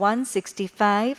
165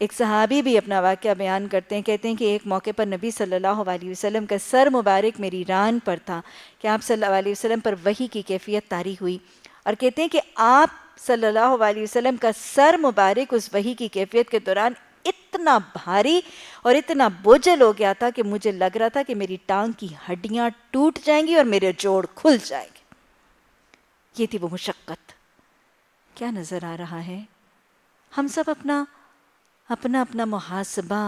ایک صحابی بھی اپنا واقعہ بیان کرتے ہیں، کہتے ہیں کہ ایک موقع پر نبی صلی اللہ علیہ وسلم کا سر مبارک میری ران پر تھا کہ آپ صلی اللہ علیہ وسلم پر وحی کی کیفیت طاری ہوئی، اور کہتے ہیں کہ آپ صلی اللہ علیہ وسلم کا سر مبارک اس وحی کی کیفیت کے دوران اتنا بھاری اور اتنا بوجھل ہو گیا تھا کہ مجھے لگ رہا تھا کہ میری ٹانگ کی ہڈیاں ٹوٹ جائیں گی اور میرے جوڑ کھل جائیں گے۔ یہ تھی وہ مشقت۔ کیا نظر آ رہا ہے؟ ہم سب اپنا محاسبہ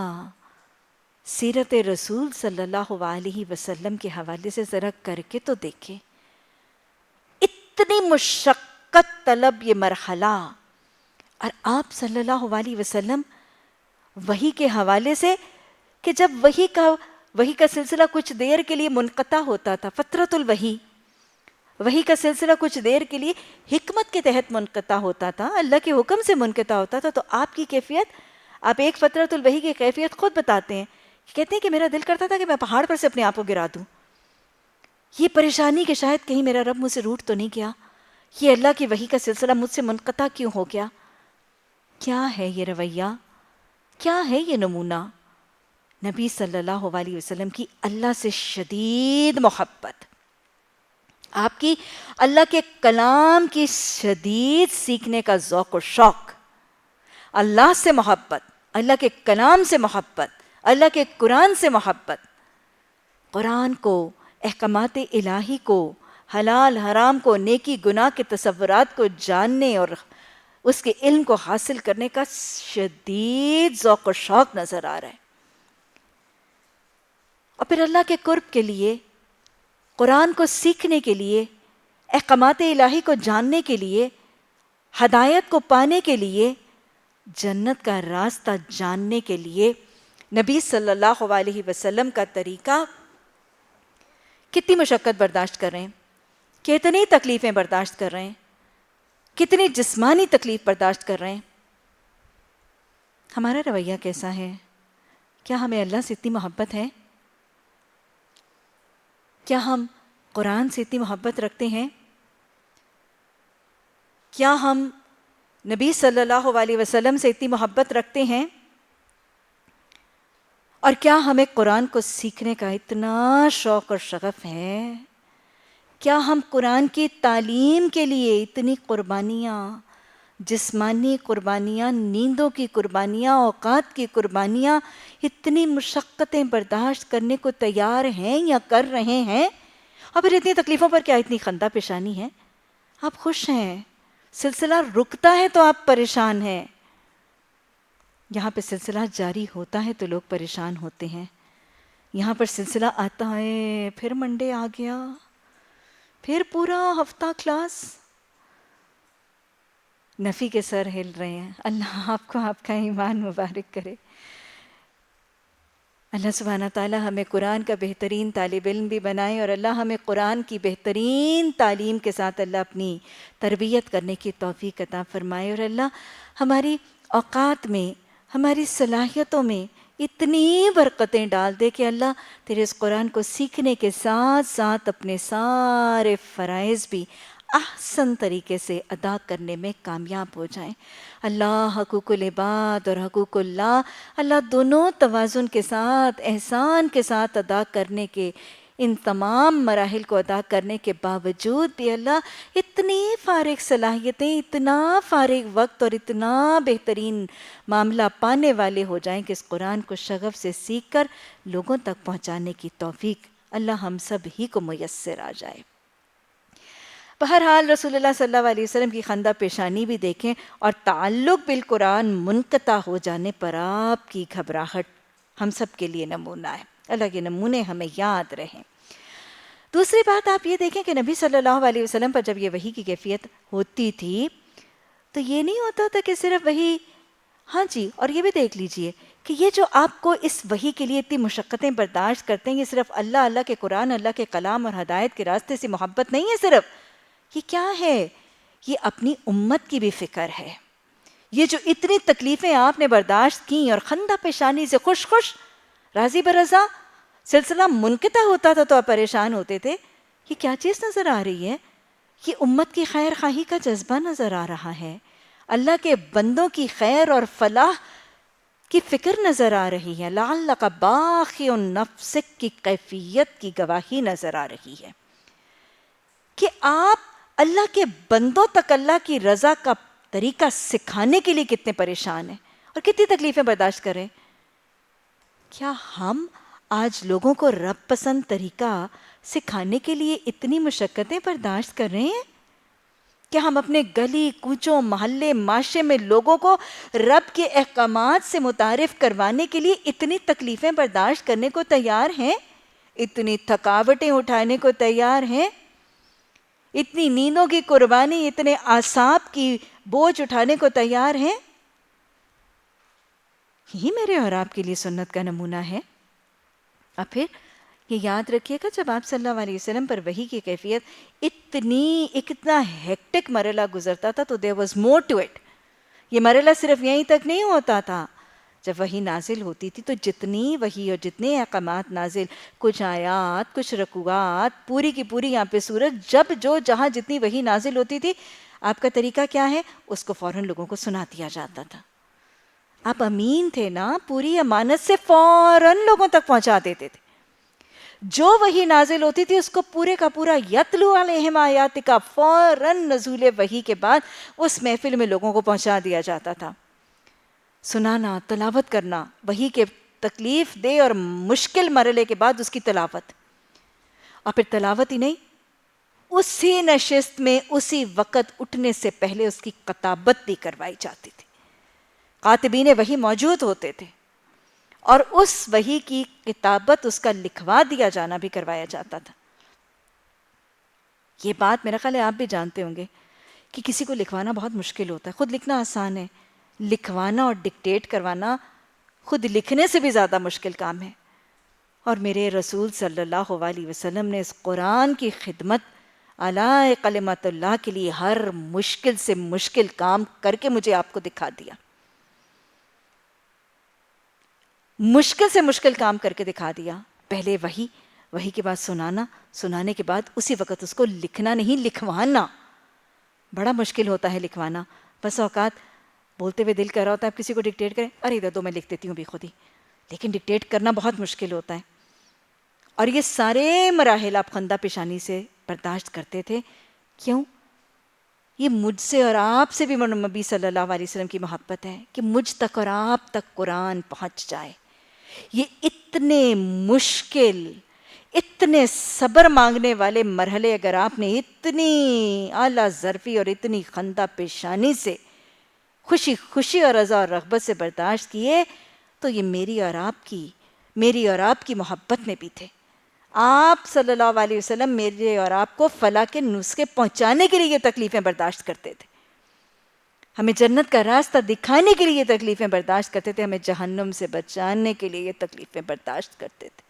سیرت رسول صلی اللہ علیہ وسلم کے حوالے سے ذرا کر کے تو دیکھیں۔ اتنی مشقت طلب یہ مرحلہ، اور آپ صلی اللہ علیہ وسلم وحی کے حوالے سے کہ جب وحی کا سلسلہ کچھ دیر کے لیے منقطع ہوتا تھا، فترۃ الوحی، وحی کا سلسلہ کچھ دیر کے لیے حکمت کے تحت منقطع ہوتا تھا، اللہ کے حکم سے منقطع ہوتا تھا، تو آپ کی کیفیت، آپ ایک فترۃ الوحی کی کیفیت خود بتاتے ہیں، کہتے ہیں کہ میرا دل کرتا تھا کہ میں پہاڑ پر سے اپنے آپ کو گرا دوں، یہ پریشانی کہ شاید کہیں میرا رب مجھ سے روٹھ تو نہیں گیا، یہ اللہ کی وحی کا سلسلہ مجھ سے منقطع کیوں ہو گیا۔ کیا ہے یہ رویہ؟ کیا ہے یہ نمونہ؟ نبی صلی اللہ علیہ وسلم کی اللہ سے شدید محبت، آپ کی اللہ کے کلام کی شدید سیکھنے کا ذوق و شوق، اللہ سے محبت، اللہ کے کلام سے محبت، اللہ کے قرآن سے محبت، قرآن کو، احکامات الہی کو، حلال حرام کو، نیکی گناہ کے تصورات کو جاننے اور اس کے علم کو حاصل کرنے کا شدید ذوق و شوق نظر آ رہا ہے۔ اور پھر اللہ کے قرب کے لیے، قرآن کو سیکھنے کے لیے، احکامات الہی کو جاننے کے لیے، ہدایت کو پانے کے لیے، جنت کا راستہ جاننے کے لیے نبی صلی اللہ علیہ وسلم کا طریقہ، کتنی مشقت برداشت کر رہے ہیں، کتنی تکلیفیں برداشت کر رہے ہیں، کتنی جسمانی تکلیف برداشت کر رہے ہیں۔ ہمارا رویہ کیسا ہے؟ کیا ہمیں اللہ سے اتنی محبت ہے؟ کیا ہم قرآن سے اتنی محبت رکھتے ہیں؟ کیا ہم نبی صلی اللہ علیہ وسلم سے اتنی محبت رکھتے ہیں؟ اور کیا ہمیں قرآن کو سیکھنے کا اتنا شوق اور شغف ہے؟ کیا ہم قرآن کی تعلیم کے لیے اتنی قربانیاں، جسمانی قربانیاں، نیندوں کی قربانیاں، اوقات کی قربانیاں، اتنی مشقتیں برداشت کرنے کو تیار ہیں یا کر رہے ہیں؟ اور پھر اتنی تکلیفوں پر کیا اتنی خندہ پیشانی ہے؟ آپ خوش ہیں، سلسلہ رکتا ہے تو آپ پریشان ہیں، یہاں پہ سلسلہ جاری ہوتا ہے تو لوگ پریشان ہوتے ہیں۔ یہاں پر سلسلہ آتا ہے، پھر منڈے آ گیا، پھر پورا ہفتہ کلاس، نفی کے سر ہل رہے ہیں۔ اللہ آپ کو آپ کا ایمان مبارک کرے۔ اللہ سبحانہ تعالی ہمیں قرآن کا بہترین طالب علم بھی بنائے، اور اللہ ہمیں قرآن کی بہترین تعلیم کے ساتھ اللہ اپنی تربیت کرنے کی توفیق عطا فرمائے، اور اللہ ہماری اوقات میں، ہماری صلاحیتوں میں اتنی برکتیں ڈال دے کہ اللہ تیرے اس قرآن کو سیکھنے کے ساتھ ساتھ اپنے سارے فرائض بھی احسن طریقے سے ادا کرنے میں کامیاب ہو جائیں۔ اللہ حقوق العباد اور حقوق اللہ دونوں توازن کے ساتھ، احسان کے ساتھ ادا کرنے کے، ان تمام مراحل کو ادا کرنے کے باوجود بھی اللہ اتنی فارغ صلاحیتیں، اتنا فارغ وقت اور اتنا بہترین معاملہ پانے والے ہو جائیں کہ اس قرآن کو شغف سے سیکھ کر لوگوں تک پہنچانے کی توفیق اللہ ہم سب ہی کو میسر آ جائے۔ بہرحال رسول اللہ صلی اللہ علیہ وسلم کی خندہ پیشانی بھی دیکھیں، اور تعلق بالقرآن منقطع ہو جانے پر آپ کی گھبراہٹ ہم سب کے لیے نمونہ ہے۔ اللہ کے نمونے ہمیں یاد رہیں۔ دوسری بات آپ یہ دیکھیں کہ نبی صلی اللہ علیہ وسلم پر جب یہ وحی کی کیفیت ہوتی تھی تو یہ نہیں ہوتا تھا کہ صرف وحی، ہاں جی، اور یہ بھی دیکھ لیجئے کہ یہ جو آپ کو اس وحی کے لیے اتنی مشقتیں برداشت کرتے ہیں، یہ صرف اللہ کے قرآن، اللہ کے کلام اور ہدایت کے راستے سے محبت نہیں ہے، صرف یہ کیا ہے؟ یہ اپنی امت کی بھی فکر ہے۔ یہ جو اتنی تکلیفیں آپ نے برداشت کی اور خندہ پیشانی سے خوش راضی برضا سلسلہ منقطع ہوتا تھا تو آپ پریشان ہوتے تھے، یہ کیا چیز نظر آ رہی ہے؟ یہ امت کی خیر خواہی کا جذبہ نظر آ رہا ہے، اللہ کے بندوں کی خیر اور فلاح کی فکر نظر آ رہی ہے، لعلک باخع نفسک کی کیفیت کی گواہی نظر آ رہی ہے کہ آپ اللہ کے بندوں تک اللہ کی رضا کا طریقہ سکھانے کے لیے کتنے پریشان ہیں اور کتنی تکلیفیں برداشت کریں۔ کیا ہم آج لوگوں کو رب پسند طریقہ سکھانے کے لیے اتنی مشقتیں برداشت کر رہے ہیں؟ کیا ہم اپنے گلی کوچوں محلے معاشرے میں لوگوں کو رب کے احکامات سے متعارف کروانے کے لیے اتنی تکلیفیں برداشت کرنے کو تیار ہیں؟ اتنی تھکاوٹیں اٹھانے کو تیار ہیں؟ اتنی نیندوں کی قربانی، اتنے اعصاب کی بوجھ اٹھانے کو تیار ہیں؟ یہی میرے اور آپ کے لیے سنت کا نمونہ ہے۔ اور پھر یہ یاد رکھیے گا، جب آپ صلی اللہ علیہ وسلم پر وحی کی کیفیت اتنا ہیکٹک مرحلہ گزرتا تھا تو there was more to it۔ یہ مرحلہ صرف یہیں تک نہیں ہوتا تھا۔ جب وحی نازل ہوتی تھی تو جتنی وحی اور جتنے احکامات نازل، کچھ آیات، کچھ رکوعات، پوری کی پوری یہاں پہ سورت، جب جو جہاں جتنی وحی نازل ہوتی تھی، آپ کا طریقہ کیا ہے؟ اس کو فوراً لوگوں کو سنا دیا جاتا تھا۔ آپ امین تھے نا، پوری امانت سے فوراً لوگوں تک پہنچا دیتے تھے۔ جو وحی نازل ہوتی تھی اس کو پورے کا پورا یتلو علیہم آیاتک، فوراً نزول وحی کے بعد اس محفل میں لوگوں کو پہنچا دیا جاتا تھا۔ سنانا، تلاوت کرنا، وحی کے تکلیف دے اور مشکل مرحلے کے بعد اس کی تلاوت، اور پھر تلاوت ہی نہیں، اسی نشست میں اسی وقت اٹھنے سے پہلے اس کی کتابت بھی کروائی جاتی تھی۔ کاتبین وحی موجود ہوتے تھے اور اس وحی کی کتابت، اس کا لکھوا دیا جانا بھی کروایا جاتا تھا۔ یہ بات میرا خیال ہے آپ بھی جانتے ہوں گے کہ کسی کو لکھوانا بہت مشکل ہوتا ہے۔ خود لکھنا آسان ہے، لکھوانا اور ڈکٹیٹ کروانا خود لکھنے سے بھی زیادہ مشکل کام ہے۔ اور میرے رسول صلی اللہ علیہ وسلم نے اس قرآن کی خدمت اعلی کلمت اللہ کے لیے ہر مشکل سے مشکل کام کر کے مجھے آپ کو دکھا دیا۔ مشکل سے مشکل کام کر کے دکھا دیا۔ پہلے وحی، وحی کے بعد سنانا، سنانے کے بعد اسی وقت اس کو لکھنا نہیں، لکھوانا۔ بڑا مشکل ہوتا ہے لکھوانا۔ بس اوقات بولتے ہوئے دل کر رہا ہوتا ہے آپ کسی کو ڈکٹیٹ کریں، ارے ادھر دو میں لکھ دیتی ہوں بھی خود ہی، لیکن ڈکٹیٹ کرنا بہت مشکل ہوتا ہے۔ اور یہ سارے مراحل آپ خندہ پیشانی سے برداشت کرتے تھے۔ کیوں؟ یہ مجھ سے اور آپ سے بھی نبی صلی اللہ علیہ وسلم کی محبت ہے کہ مجھ تک اور آپ تک قرآن پہنچ جائے۔ یہ اتنے مشکل، اتنے صبر مانگنے والے مرحلے اگر آپ نے اتنی اعلیٰ ظرفی اور اتنی خندہ پیشانی سے خوشی خوشی اور رضا اور رغبت سے برداشت کیے تو یہ میری اور آپ کی محبت میں بھی تھے۔ آپ صلی اللہ علیہ وسلم میرے اور آپ کو فلاح کے نسخے پہنچانے کے لیے یہ تکلیفیں برداشت کرتے تھے، ہمیں جنت کا راستہ دکھانے کے لیے یہ تکلیفیں برداشت کرتے تھے، ہمیں جہنم سے بچانے کے لیے یہ تکلیفیں برداشت کرتے تھے۔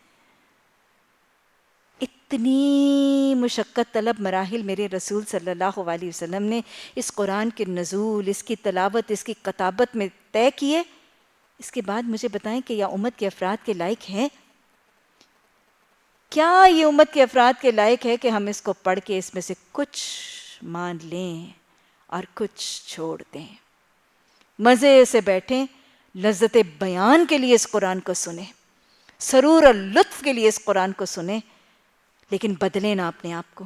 اتنی مشقت طلب مراحل میرے رسول صلی اللہ علیہ وسلم نے اس قرآن کے نزول، اس کی تلاوت، اس کی کتابت میں طے کیے۔ اس کے بعد مجھے بتائیں کہ یہ امت کے افراد کے لائق ہیں؟ کیا یہ امت کے افراد کے لائق ہے کہ ہم اس کو پڑھ کے اس میں سے کچھ مان لیں اور کچھ چھوڑ دیں؟ مزے سے بیٹھیں، لذت بیان کے لیے اس قرآن کو سنیں، سرور اور لطف کے لیے اس قرآن کو سنیں، لیکن بدلیں نہ اپنے آپ کو۔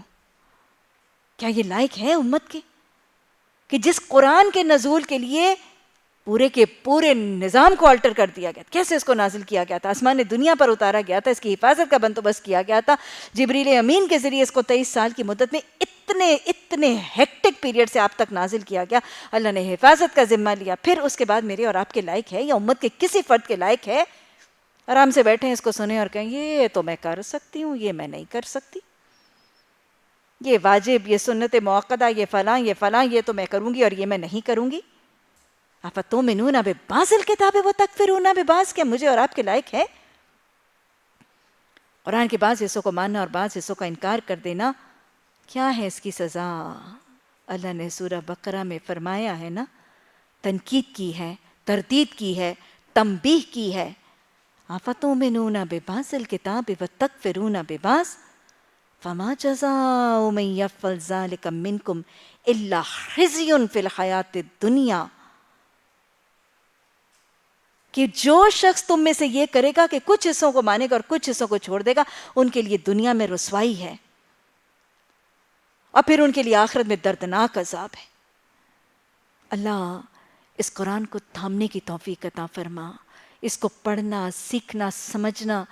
کیا یہ لائق ہے امت کے کہ جس قرآن کے نزول کے لیے پورے کے پورے نظام کو الٹر کر دیا گیا، کیسے اس کو نازل کیا گیا تھا، آسمان دنیا پر اتارا گیا تھا، اس کی حفاظت کا بندوبست کیا گیا تھا، جبریل امین کے ذریعے اس کو 23 سال کی مدت میں اتنے ہیکٹک پیریڈ سے آپ تک نازل کیا گیا، اللہ نے حفاظت کا ذمہ لیا، پھر اس کے بعد میرے اور آپ کے لائق ہے یا امت کے کسی فرد کے لائق ہے؟ آرام سے بیٹھیں، اس کو سنیں اور کہیں یہ تو میں کر سکتی ہوں، یہ میں نہیں کر سکتی، یہ واجب، یہ سنت موقدہ، یہ فلاں، یہ تو میں کروں گی اور یہ میں نہیں کروں گی۔ افتؤمنون ببعض الکتاب وتکفرون ببعض، کیا مجھے اور آپ کے لائق ہے؟ قرآن کے بعض حصوں کو ماننا اور بعض حصوں کا انکار کر دینا، کیا ہے اس کی سزا؟ اللہ نے سورہ بقرہ میں فرمایا ہے نا، تنقید کی ہے، تردید کی ہے، تنبیہ کی ہے۔ افتؤمنون ببعض الکتاب وتکفرون ببعض فما جزاء من یفعل ذلک منکم الا خزی فی الحیاۃ الدنیا کہ جو شخص تم میں سے یہ کرے گا کہ کچھ حصوں کو مانے گا اور کچھ حصوں کو چھوڑ دے گا، ان کے لیے دنیا میں رسوائی ہے اور پھر ان کے لیے آخرت میں دردناک عذاب ہے۔ اللہ اس قرآن کو تھامنے کی توفیق عطا فرما، اس کو پڑھنا، سیکھنا، سمجھنا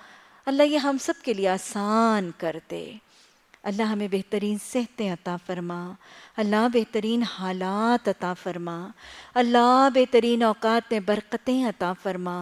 اللہ یہ ہم سب کے لیے آسان کر دے۔ اللہ ہمیں بہترین صحتیں عطا فرما، اللہ بہترین حالات عطا فرما، اللہ بہترین اوقات میں برکتیں عطا فرما،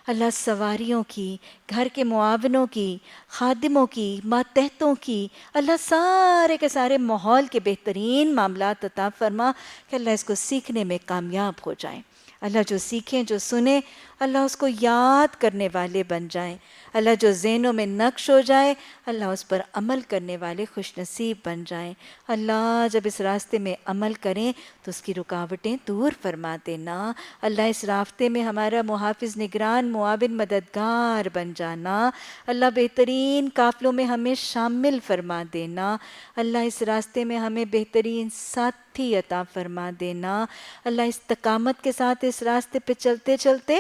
اللہ سواریوں کی، گھر کے معاونوں کی، خادموں کی، ماتحتوں کی، اللہ سارے کے سارے ماحول کے بہترین معاملات عطا فرما کہ اللہ اس کو سیکھنے میں کامیاب ہو جائیں۔ اللہ جو سیکھیں، جو سنیں، اللہ اس کو یاد کرنے والے بن جائیں۔ اللہ جو ذہنوں میں نقش ہو جائے، اللہ اس پر عمل کرنے والے خوش نصیب بن جائیں۔ اللہ جب اس راستے میں عمل کریں تو اس کی رکاوٹیں دور فرما دینا۔ اللہ اس راستے میں ہمارا محافظ، نگران، معاون، مددگار بن جانا۔ اللہ بہترین قافلوں میں ہمیں شامل فرما دینا۔ اللہ اس راستے میں ہمیں بہترین ساتھی عطا فرما دینا۔ اللہ استقامت کے ساتھ اس راستے پہ چلتے چلتے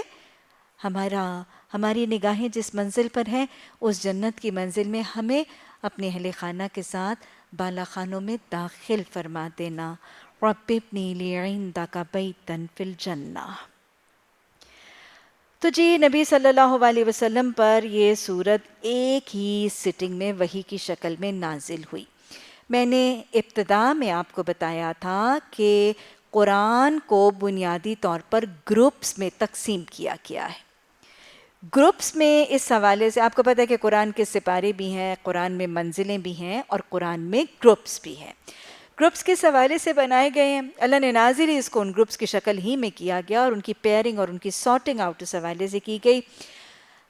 ہماری نگاہیں جس منزل پر ہیں اس جنت کی منزل میں ہمیں اپنے اہل خانہ کے ساتھ بالا خانوں میں داخل فرما دینا۔ رب ابنی لی عندک بیتا فی الجنہ۔ تو جی نبی صلی اللہ علیہ وسلم پر یہ سورت ایک ہی سٹنگ میں وحی کی شکل میں نازل ہوئی۔ میں نے ابتدا میں آپ کو بتایا تھا کہ قرآن کو بنیادی طور پر گروپس میں تقسیم کیا گیا ہے۔ گروپس میں اس حوالے سے آپ کو پتہ ہے کہ قرآن کے سپارے بھی ہیں، قرآن میں منزلیں بھی ہیں اور قرآن میں گروپس بھی ہیں۔ گروپس کس حوالے سے بنائے گئے ہیں؟ اللہ نے نازل ہی اس کو ان گروپس کی شکل ہی میں کیا گیا اور ان کی پیئرنگ اور ان کی سارٹنگ آؤٹ اس حوالے سے کی گئی۔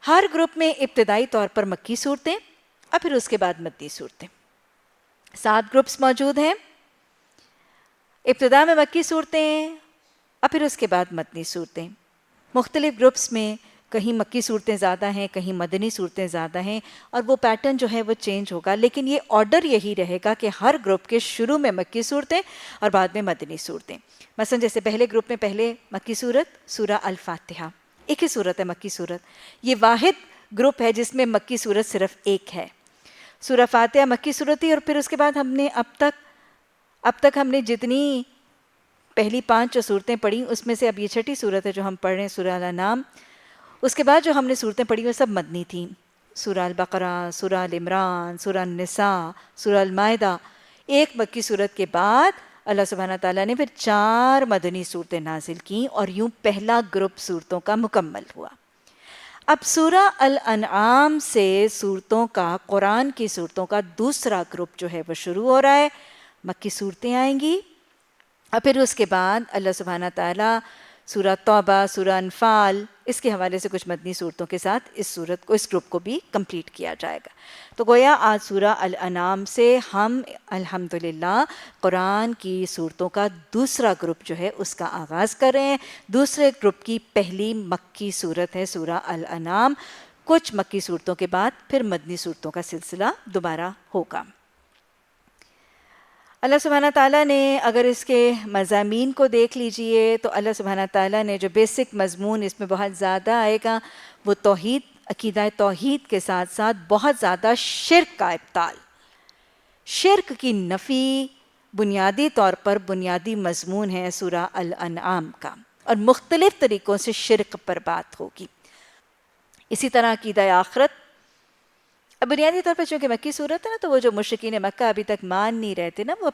ہر گروپ میں ابتدائی طور پر مکی صورتیں اور پھر اس کے بعد مدنی صورتیں، 7 گروپس موجود ہیں۔ ابتدا میں مکی صورتیں اور پھر اس کے بعد مدنی صورتیں۔ مختلف گروپس میں کہیں مکی صورتیں زیادہ ہیں، کہیں مدنی صورتیں زیادہ ہیں اور وہ پیٹرن جو ہے وہ چینج ہوگا، لیکن یہ آرڈر یہی رہے گا کہ ہر گروپ کے شروع میں مکی صورتیں اور بعد میں مدنی صورتیں۔ مثلا جیسے پہلے گروپ میں پہلے مکی صورت سورہ الفاتحہ، ایک ہی صورت ہے مکی صورت، یہ واحد گروپ ہے جس میں مکی صورت صرف ایک ہے۔ سورہ فاتحہ مکی صورت تھی اور پھر اس کے بعد ہم نے اب تک ہم نے جتنی پہلی 5 جو صورتیں پڑھی اس میں سے اب یہ 6ٹھی صورت ہے جو ہم پڑھ رہے ہیں، سورہ الانعام۔ اس کے بعد جو ہم نے صورتیں پڑھی وہ سب مدنی تھیں، سورہ البقرہ، سورہ ال عمران، سورہ النساء، سورہ المائدہ۔ ایک مکی صورت کے بعد اللہ سبحانہ تعالیٰ نے پھر 4 مدنی صورتیں نازل کیں اور یوں پہلا گروپ صورتوں کا مکمل ہوا۔ اب سورہ الانعام سے صورتوں کا، قرآن کی صورتوں کا دوسرا گروپ جو ہے وہ شروع ہو رہا ہے۔ مکی صورتیں آئیں گی اور پھر اس کے بعد اللہ سبحانہ تعالیٰ سورہ توبہ، سورہ انفال، اس کے حوالے سے کچھ مدنی صورتوں کے ساتھ اس گروپ کو بھی کمپلیٹ کیا جائے گا۔ تو گویا آج سورہ الانعام سے ہم الحمدللہ قرآن کی صورتوں کا دوسرا گروپ جو ہے اس کا آغاز کر رہے ہیں۔ دوسرے گروپ کی پہلی مکی صورت ہے سورہ الانعام۔ کچھ مکی صورتوں کے بعد پھر مدنی صورتوں کا سلسلہ دوبارہ ہوگا۔ اللہ سبحانہ تعالیٰ نے اگر اس کے مضامین کو دیکھ لیجئے تو اللہ سبحانہ تعالیٰ نے جو بیسک مضمون اس میں بہت زیادہ آئے گا وہ توحید، عقیدہ توحید کے ساتھ ساتھ بہت زیادہ شرک کا ابطال، شرک کی نفی بنیادی طور پر بنیادی مضمون ہے سورہ الانعام کا، اور مختلف طریقوں سے شرک پر بات ہوگی۔ اسی طرح عقیدہ آخرت، اب بنیادی طور پر چونکہ مکی صورت ہے نا تو وہ جو مشرکین مکہ ابھی تک مان نہیں رہے تھے نا، وہ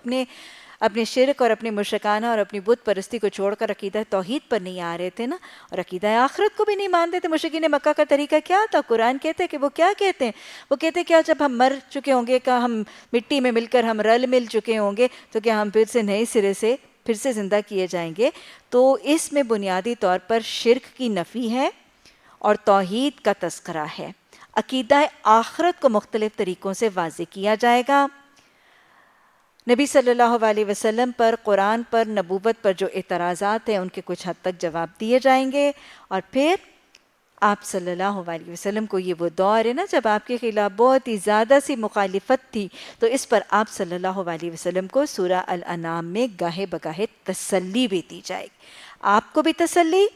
اپنے شرک اور اپنے مشرکانہ اور اپنی بت پرستی کو چھوڑ کر عقیدہ توحید پر نہیں آ رہے تھے نا، اور عقیدہ آخرت کو بھی نہیں مانتے تھے۔ مشرکین مکہ کا طریقہ کیا تھا؟ قرآن کہتے کہ وہ کیا کہتے ہیں؟ وہ کہتے ہیں کیا جب ہم مر چکے ہوں گے، کیا ہم مٹی میں مل کر ہم رل مل چکے ہوں گے تو کیا ہم پھر سے نئے سرے سے پھر سے زندہ کیے جائیں گے؟ تو اس میں بنیادی طور پر شرک کی نفی ہے اور توحید کا تذکرہ ہے۔ عقیدہ آخرت کو مختلف طریقوں سے واضح کیا جائے گا۔ نبی صلی اللہ علیہ وسلم پر، قرآن پر، نبوت پر جو اعتراضات ہیں ان کے کچھ حد تک جواب دیے جائیں گے، اور پھر آپ صلی اللہ علیہ وسلم کو یہ وہ دور ہے نا جب آپ کے خلاف بہت ہی زیادہ سی مخالفت تھی، تو اس پر آپ صلی اللہ علیہ وسلم کو سورہ الانعام میں گاہے بگاہے تسلی بھی دی جائے گی۔ آپ کو بھی تسلی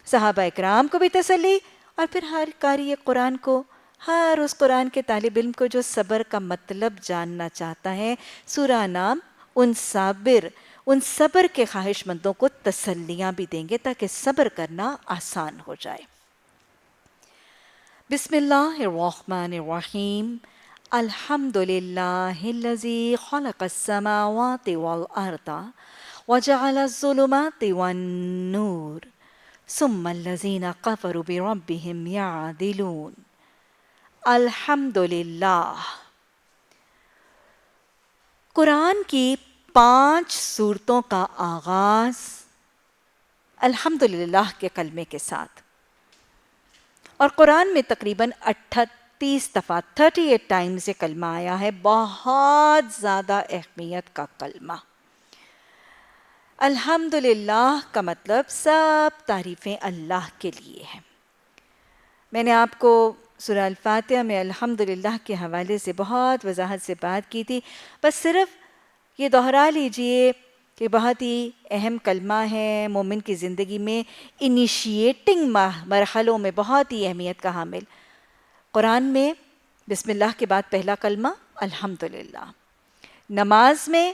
صحابہ اکرام کو بھی تسلی، اور پھر ہر قاری قرآن کو، ہر اس قرآن کے طالب علم کو جو صبر کا مطلب جاننا چاہتا ہے، سورہ انعام ان صبر کے خواہش مندوں کو تسلیاں بھی دیں گے تاکہ صبر کرنا آسان ہو جائے۔ بسم اللہ الرحمن الرحیم، الحمد للہ الذی خلق السماوات والارض وجعل الظلمات والنور ثم الذین کفروا بربہم یعدلون۔ الحمد للہ، قرآن کی 5 صورتوں کا آغاز الحمدللہ کے کلمے کے ساتھ، اور قرآن میں تقریباً 38 دفعہ 38 ٹائمز یہ کلمہ آیا ہے، بہت زیادہ اہمیت کا کلمہ۔ الحمدللہ کا مطلب سب تعریفیں اللہ کے لیے ہیں۔ میں نے آپ کو سورہ الفاتحہ میں الحمدللہ کے حوالے سے بہت وضاحت سے بات کی تھی، بس صرف یہ دہرا لیجئے کہ بہت ہی اہم کلمہ ہے، مومن کی زندگی میں انیشیٹنگ مرحلوں میں بہت ہی اہمیت کا حامل۔ قرآن میں بسم اللہ کے بعد پہلا کلمہ الحمدللہ، نماز میں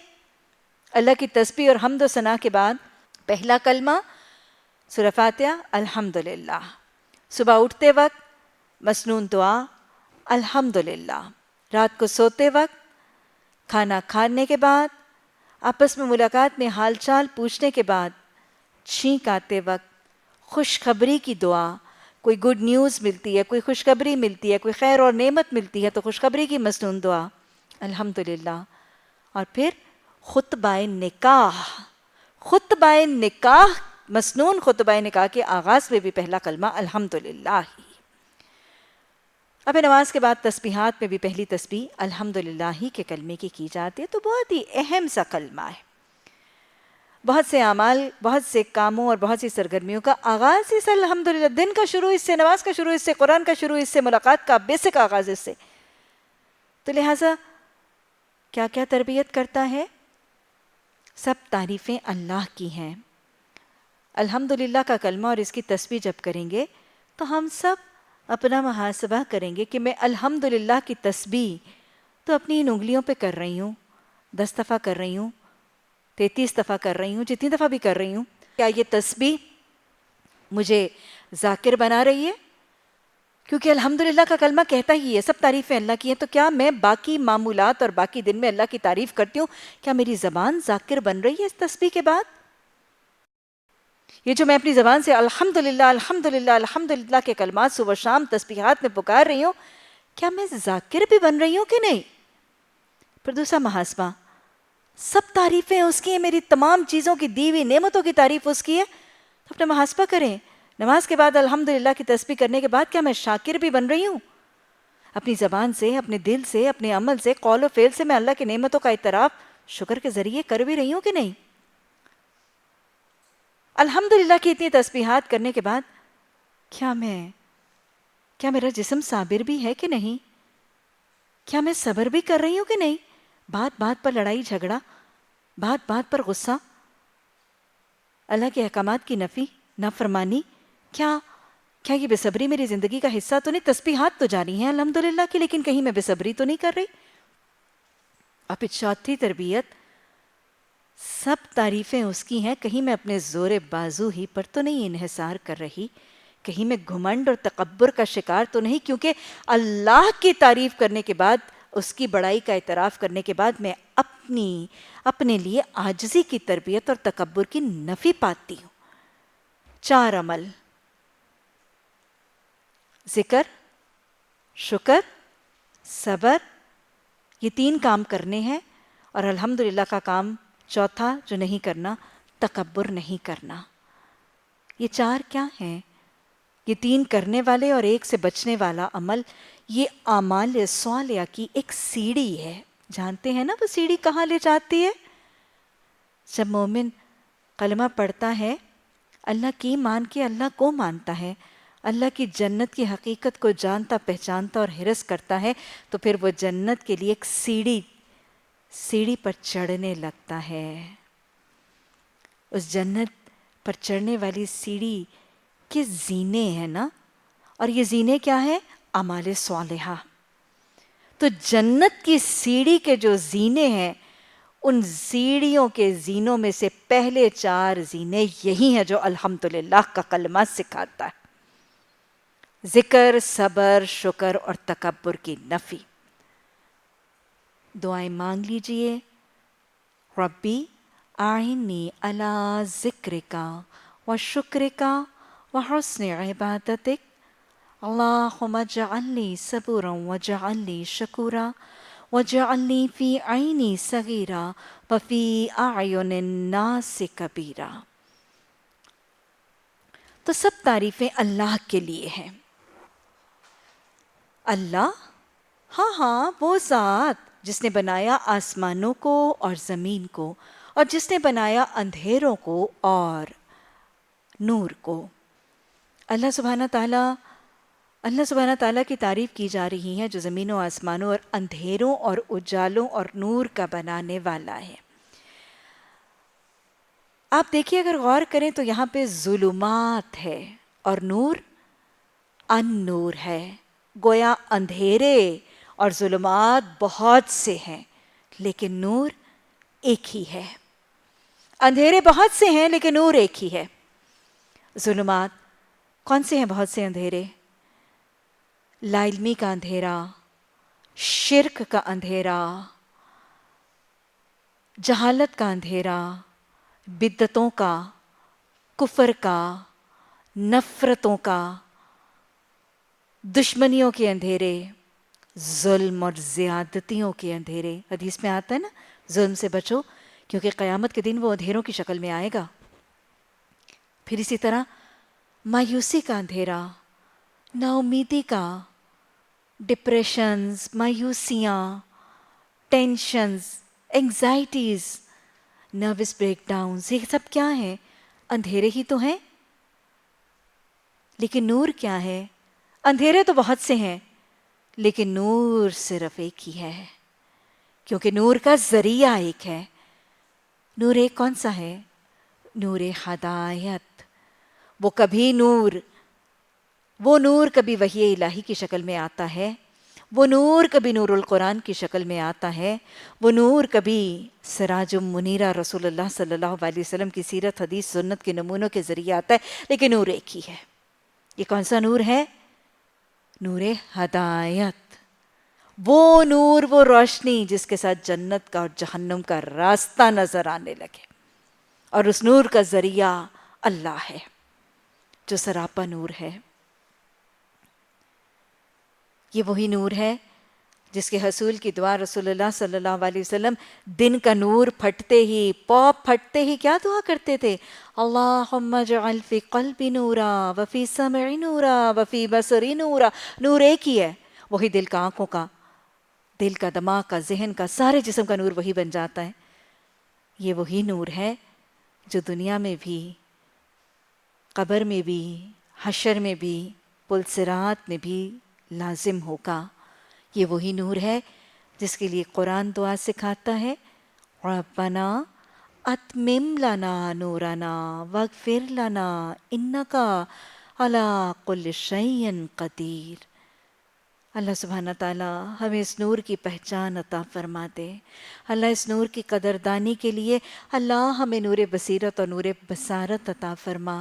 اللہ کی تسبیح اور حمد و ثنا کے بعد پہلا کلمہ سورہ فاتحہ الحمدللہ، صبح اٹھتے وقت مسنون دعا الحمدللہ، رات کو سوتے وقت، کھانا کھانے کے بعد، آپس میں ملاقات میں حال چال پوچھنے کے بعد، چھینک آتے وقت، خوشخبری کی دعا، کوئی گڈ نیوز ملتی ہے، کوئی خوشخبری ملتی ہے، کوئی خیر اور نعمت ملتی ہے تو خوشخبری کی مسنون دعا الحمدللہ، اور پھر خطبہ نکاح، مسنون خطبہ نکاح کے آغاز میں بھی پہلا کلمہ الحمدللہ ہی۔ اب نماز کے بعد تسبیحات میں بھی پہلی تسبیح الحمدللہ ہی کے کلمے کی جاتی ہے، تو بہت ہی اہم سا کلمہ ہے۔ بہت سے اعمال، بہت سے کاموں اور بہت سی سرگرمیوں کا آغاز اس الحمدللہ، دن کا شروع اس سے، نماز کا شروع اس سے، قرآن کا شروع اس سے، ملاقات کا بیسک آغاز اس سے۔ تو لہٰذا کیا کیا تربیت کرتا ہے؟ سب تعریفیں اللہ کی ہیں۔ الحمدللہ کا کلمہ اور اس کی تسبیح جب کریں گے تو ہم سب اپنا محاسبہ کریں گے کہ میں الحمدللہ کی تسبیح تو اپنی ان انگلیوں پہ کر رہی ہوں، 10 دفعہ کر رہی ہوں، 33 دفعہ کر رہی ہوں، جتنی دفعہ بھی کر رہی ہوں، کیا یہ تسبیح مجھے ذاکر بنا رہی ہے؟ کیونکہ الحمدللہ کا کلمہ کہتا ہی ہے سب تعریفیں اللہ کی ہیں، تو کیا میں باقی معمولات اور باقی دن میں اللہ کی تعریف کرتی ہوں؟ کیا میری زبان ذاکر بن رہی ہے اس تسبیح کے بعد؟ یہ جو میں اپنی زبان سے الحمدللہ الحمدللہ الحمدللہ کے کلمات صبح شام تسبیحات میں پکار رہی ہوں، کیا میں ذاکر بھی بن رہی ہوں کہ نہیں؟ پھر دوسرا محاسبہ، سب تعریفیں اس کی ہیں، میری تمام چیزوں کی دی ہوئی نعمتوں کی تعریف اس کی ہے، تو اپنا محاسبہ کریں۔ نماز کے بعد الحمدللہ کی تسبیح کرنے کے بعد کیا میں شاکر بھی بن رہی ہوں؟ اپنی زبان سے، اپنے دل سے، اپنے عمل سے، قول و فعل سے میں اللہ کی نعمتوں کا اعتراف شکر کے ذریعے کر بھی رہی ہوں کہ نہیں؟ الحمدللہ کی اتنی تسبیحات کرنے کے بعد کیا میرا جسم صابر بھی ہے کہ نہیں؟ کیا میں صبر بھی کر رہی ہوں کہ نہیں؟ بات بات پر لڑائی جھگڑا، بات بات پر غصہ، اللہ کے احکامات کی نفی، نافرمانی، کیا یہ بے صبری میری زندگی کا حصہ تو نہیں؟ تسبیحات تو جاری ہیں الحمدللہ کی، لیکن کہیں میں بے صبری تو نہیں کر رہی؟ اور پھر چوتھی تربیت، سب تعریفیں اس کی ہیں، کہیں میں اپنے زور بازو ہی پر تو نہیں انحصار کر رہی، کہیں میں گھمنڈ اور تکبر کا شکار تو نہیں، کیونکہ اللہ کی تعریف کرنے کے بعد، اس کی بڑائی کا اعتراف کرنے کے بعد میں اپنے لیے عاجزی کی تربیت اور تکبر کی نفی پاتی ہوں۔ 4 عمل، ذکر، شکر، صبر، یہ 3 کام کرنے ہیں، اور الحمدللہ کا کام چوتھا جو نہیں کرنا، تکبر نہیں کرنا۔ یہ 4 کیا ہیں؟ یہ 3 کرنے والے اور 1 سے بچنے والا عمل، یہ اعمال صالحہ کی ایک سیڑھی ہے۔ جانتے ہیں نا وہ سیڑھی کہاں لے جاتی ہے؟ جب مومن کلمہ پڑھتا ہے، اللہ کی مان کے اللہ کو مانتا ہے، اللہ کی جنت کی حقیقت کو جانتا پہچانتا اور حرص کرتا ہے، تو پھر وہ جنت کے لیے ایک سیڑھی پر چڑھنے لگتا ہے۔ اس جنت پر چڑھنے والی سیڑھی کے زینے ہیں نا، اور یہ زینے کیا ہیں؟ اعمال صالحہ. تو جنت کی سیڑھی کے جو زینے ہیں، ان سیڑھیوں کے زینوں میں سے پہلے 4 زینے یہی ہیں جو الحمدللہ کا کلمہ سکھاتا ہے. ذکر، صبر، شکر اور تکبر کی نفی. دعائیں مانگ لیجئے. ربی اعنی علی ذکرکا و شکرکا و حسن عبادتک. اللہم اجعلنی صبورا وجعلنی شکورا وجعلنی فی عینی صغیرا وفی اعین الناس کبیرا. تو سب تعریفیں اللہ کے لیے ہیں. اللہ، ہاں وہ ذات جس نے بنایا آسمانوں کو اور زمین کو، اور جس نے بنایا اندھیروں کو اور نور کو. اللہ سبحانہ تعالیٰ کی تعریف کی جا رہی ہے جو زمینوں، آسمانوں اور اندھیروں اور اجالوں اور نور کا بنانے والا ہے. آپ دیکھیے، اگر غور کریں تو یہاں پہ ظلمات ہے اور نور ان نور ہے. گویا اندھیرے اور ظلمات بہت سے ہیں لیکن نور ایک ہی ہے. اندھیرے بہت سے ہیں لیکن نور ایک ہی ہے. ظلمات کون سے ہیں؟ بہت سے اندھیرے. لا علمی کا اندھیرا، شرک کا اندھیرا، جہالت کا اندھیرا، بدعتوں کا، کفر کا، نفرتوں کا، دشمنیوں کے اندھیرے، ظلم اور زیادتیوں کے اندھیرے. حدیث میں آتا ہے نا، ظلم سے بچو کیونکہ قیامت کے دن وہ اندھیروں کی شکل میں آئے گا. پھر اسی طرح مایوسی کا اندھیرا، نا امیدی کا، ڈپریشنز، مایوسیاں، tensions, anxieties, nervous breakdowns, یہ سب کیا ہیں؟ اندھیرے ہی تو ہیں. لیکن نور کیا ہے؟ اندھیرے تو بہت سے ہیں لیکن نور صرف ایک ہی ہے، کیونکہ نور کا ذریعہ ایک ہے. نور ایک کون سا ہے؟ نور ہدایت. وہ نور کبھی وحی الہی کی شکل میں آتا ہے، وہ نور کبھی نور القرآن کی شکل میں آتا ہے، وہ نور کبھی سراج منیرہ رسول اللہ صلی اللہ علیہ وسلم کی سیرت، حدیث، سنت کے نمونوں کے ذریعے آتا ہے، لیکن نور ایک ہی ہے. یہ کون سا نور ہے؟ نور ہدایت. وہ نور، وہ روشنی جس کے ساتھ جنت کا اور جہنم کا راستہ نظر آنے لگے. اور اس نور کا ذریعہ اللہ ہے جو سراپا نور ہے. یہ وہی نور ہے جس کے حصول کی دعا رسول اللہ صلی اللہ علیہ وسلم دن کا نور پھٹتے ہی، پاپ پھٹتے ہی کیا دعا کرتے تھے؟ اللہم اجعل فی قلبی نورا وفی سمعی نورا وفی بصری نورا. نور ایک ہی ہے، وہی دل کا، آنکھوں کا، دل کا، دماغ کا، ذہن کا، سارے جسم کا نور وہی بن جاتا ہے. یہ وہی نور ہے جو دنیا میں بھی، قبر میں بھی، حشر میں بھی، پل صراط میں بھی لازم ہوگا. یہ وہی نور ہے جس کے لیے قرآن دعا سکھاتا ہے، ربنا اتمم لنا نورنا واغفر لنا انکا علی کل شیء قدیر. اللہ سبحانہ تعالیٰ ہمیں اس نور کی پہچان عطا فرما دے. اللہ اس نور کی قدردانی کے لیے اللہ ہمیں نور بصیرت اور نور بصارت عطا فرما.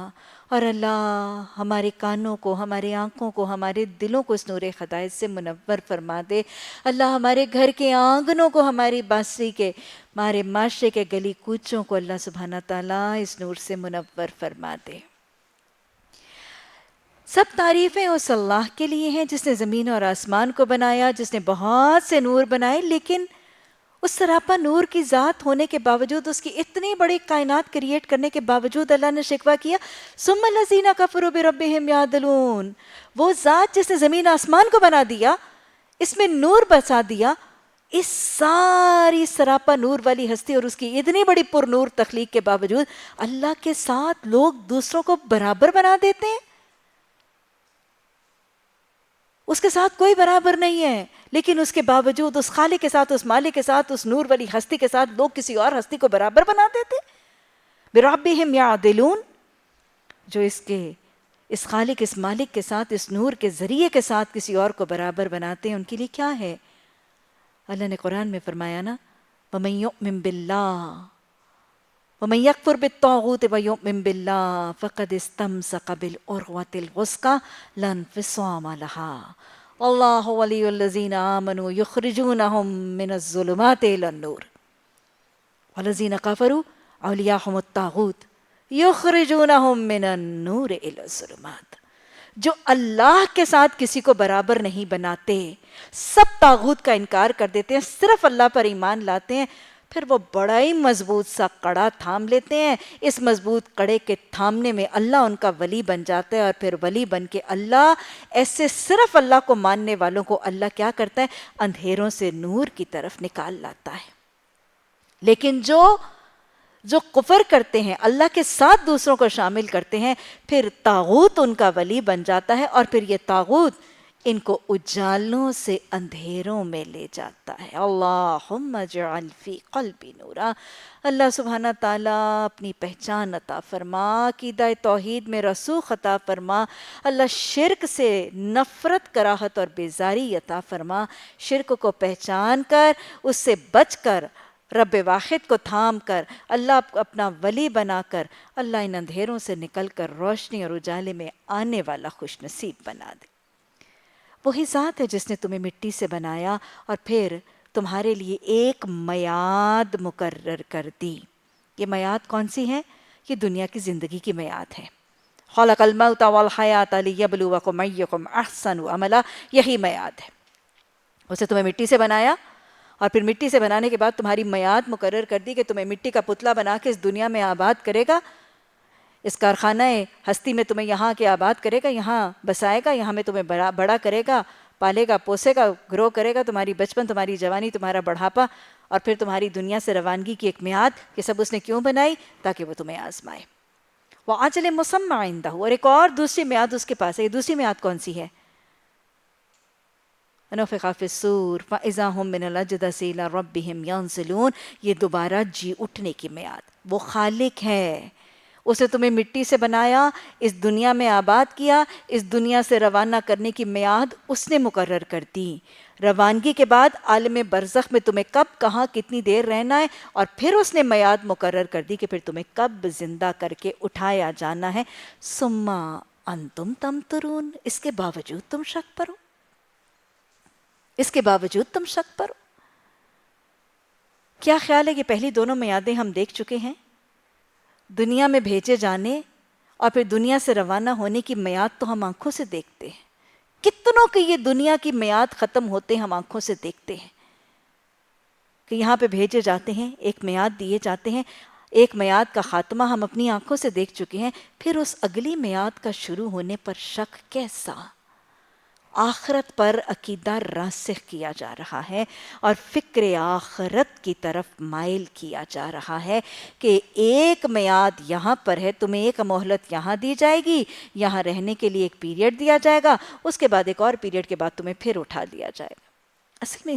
اور اللہ ہمارے کانوں کو، ہمارے آنکھوں کو، ہمارے دلوں کو اس نور ہدایت سے منور فرما دے. اللہ ہمارے گھر کے آنگنوں کو، ہماری باسی کے، ہمارے معاشرے کے گلی کوچوں کو اللہ سبحانہ تعالیٰ اس نور سے منور فرما دے. سب تعریفیں اس اللہ کے لیے ہیں جس نے زمین اور آسمان کو بنایا، جس نے بہت سے نور بنائے، لیکن اس سراپا نور کی ذات ہونے کے باوجود، اس کی اتنی بڑی کائنات کریٹ کرنے کے باوجود اللہ نے شکوہ کیا، ثم الذین کفروا بربہم یعدلون. وہ ذات جس نے زمین آسمان کو بنا دیا، اس میں نور بسا دیا، اس ساری سراپا نور والی ہستی اور اس کی اتنی بڑی پر نور تخلیق کے باوجود اللہ کے ساتھ لوگ دوسروں کو برابر بنا دیتے ہیں. اس کے ساتھ کوئی برابر نہیں ہے، لیکن اس کے باوجود اس خالق کے ساتھ، اس مالک کے ساتھ، اس نور والی ہستی کے ساتھ لوگ کسی اور ہستی کو برابر بنا دیتے. بربہم یعدلون، جو اس کے اس خالق، اس مالک کے ساتھ، اس نور کے ذریعے کے ساتھ کسی اور کو برابر بناتے ہیں، ان کے لیے کیا ہے؟ اللہ نے قرآن میں فرمایا نا، وَمَن يُؤْمِن بِاللَّهِ وَمَن يَكْفُرْ بِالطَّاغُوتِ وَيُؤْمِن بِاللَّهِ فَقَدِ اسْتَمْسَكَ بِالْعُرْوَةِ الْوُثْقَىٰ لَا انفِصَامَ لَهَا وَاللَّهُ وَلِيُّ الَّذِينَ آمَنُوا يُخْرِجُونَهُم مِّنَ الظُّلُمَاتِ إِلَى النُّورِ وَالَّذِينَ كَفَرُوا أَوْلِيَاؤُهُمُ الطَّاغُوتُ يُخْرِجُونَهُم مِّنَ النُّورِ إِلَى الظُّلُمَاتِ۔ جو اللہ کے ساتھ کسی کو برابر نہیں بناتے، سب طاغوت کا انکار کر دیتے ہیں، صرف اللہ پر ایمان لاتے ہیں، پھر وہ بڑا ہی مضبوط سا کڑا تھام لیتے ہیں۔ اس مضبوط کڑے کے تھامنے میں اللہ ان کا ولی بن جاتا ہے، اور پھر ولی بن کے اللہ ایسے صرف اللہ کو ماننے والوں کو اللہ کیا کرتا ہے؟ اندھیروں سے نور کی طرف نکال لاتا ہے۔ لیکن جو کفر کرتے ہیں، اللہ کے ساتھ دوسروں کو شامل کرتے ہیں، پھر طاغوت ان کا ولی بن جاتا ہے، اور پھر یہ طاغوت ان کو اجالوں سے اندھیروں میں لے جاتا ہے۔ اللہم اجعل فی قلبی نورا۔ اللہ سبحانہ تعالیٰ اپنی پہچان عطا فرما، عقیدہ توحید میں رسوخ عطا فرما۔ اللہ شرک سے نفرت، کراہت اور بیزاری عطا فرما۔ شرک کو پہچان کر، اس سے بچ کر، رب واحد کو تھام کر، اللہ کو اپنا ولی بنا کر، اللہ ان اندھیروں سے نکل کر روشنی اور اجالے میں آنے والا خوش نصیب بنا دے۔ وہی ذات ہے جس نے تمہیں مٹی سے بنایا اور پھر تمہارے لیے ایک میعاد مقرر کر دی۔ یہ میعاد کون سی ہے؟ یہ دنیا کی زندگی کی میعاد ہے۔ خلق الموت والحیات لیبلوکم ایکم احسن عملا، یہی میعاد ہے۔ اسے تمہیں مٹی سے بنایا، اور پھر مٹی سے بنانے کے بعد تمہاری میعاد مقرر کر دی کہ تمہیں مٹی کا پتلا بنا کے اس دنیا میں آباد کرے گا، اس کارخانہ ہستی میں تمہیں یہاں کے آباد کرے گا، یہاں بسائے گا، یہاں میں تمہیں بڑا کرے گا، پالے گا، پوسے گا، گرو کرے گا، تمہاری بچپن، تمہاری جوانی، تمہارا بڑھاپا، اور پھر تمہاری دنیا سے روانگی کی ایک میعاد۔ یہ سب اس نے کیوں بنائی؟ تاکہ وہ تمہیں آزمائے۔ وَأَجَلٍ مُّسَمًّى عِندَهُ، اور ایک اور دوسری میعاد اس کے پاس ہے۔ یہ دوسری میعاد کون سی ہے؟ وَنُفِخَ فِي الصُّورِ فَإِذَا هُم مِّنَ الْأَجْدَاثِ إِلَىٰ رَبِّهِمْ يَنسِلُونَ، یہ دوبارہ جی اٹھنے کی میعاد۔ وہ خالق ہے، اسے تمہیں مٹی سے بنایا، اس دنیا میں آباد کیا، اس دنیا سے روانہ کرنے کی میعاد اس نے مقرر کر دی۔ روانگی کے بعد عالم برزخ میں تمہیں کب، کہاں، کتنی دیر رہنا ہے، اور پھر اس نے میعاد مقرر کر دی کہ پھر تمہیں کب زندہ کر کے اٹھایا جانا ہے۔ ثم انتم تمترون، اس کے باوجود تم شک پر ہو، اس کے باوجود تم شک پر ہو۔ کیا خیال ہے کہ پہلی دونوں میعادیں ہم دیکھ چکے ہیں؟ دنیا میں بھیجے جانے اور پھر دنیا سے روانہ ہونے کی میعاد تو ہم آنکھوں سے دیکھتے ہیں۔ کتنوں کی یہ دنیا کی میعاد ختم ہوتے ہم آنکھوں سے دیکھتے ہیں کہ یہاں پہ بھیجے جاتے ہیں، ایک میعاد دیے جاتے ہیں، ایک میعاد کا خاتمہ ہم اپنی آنکھوں سے دیکھ چکے ہیں، پھر اس اگلی میعاد کا شروع ہونے پر شک کیسا؟ آخرت پر عقیدہ راسخ کیا جا رہا ہے اور فکر آخرت کی طرف مائل کیا جا رہا ہے کہ ایک میعاد یہاں پر ہے، تمہیں ایک مہلت یہاں دی جائے گی، یہاں رہنے کے لیے ایک پیریڈ دیا جائے گا، اس کے بعد ایک اور پیریڈ کے بعد تمہیں پھر اٹھا دیا جائے گا۔ اصل میں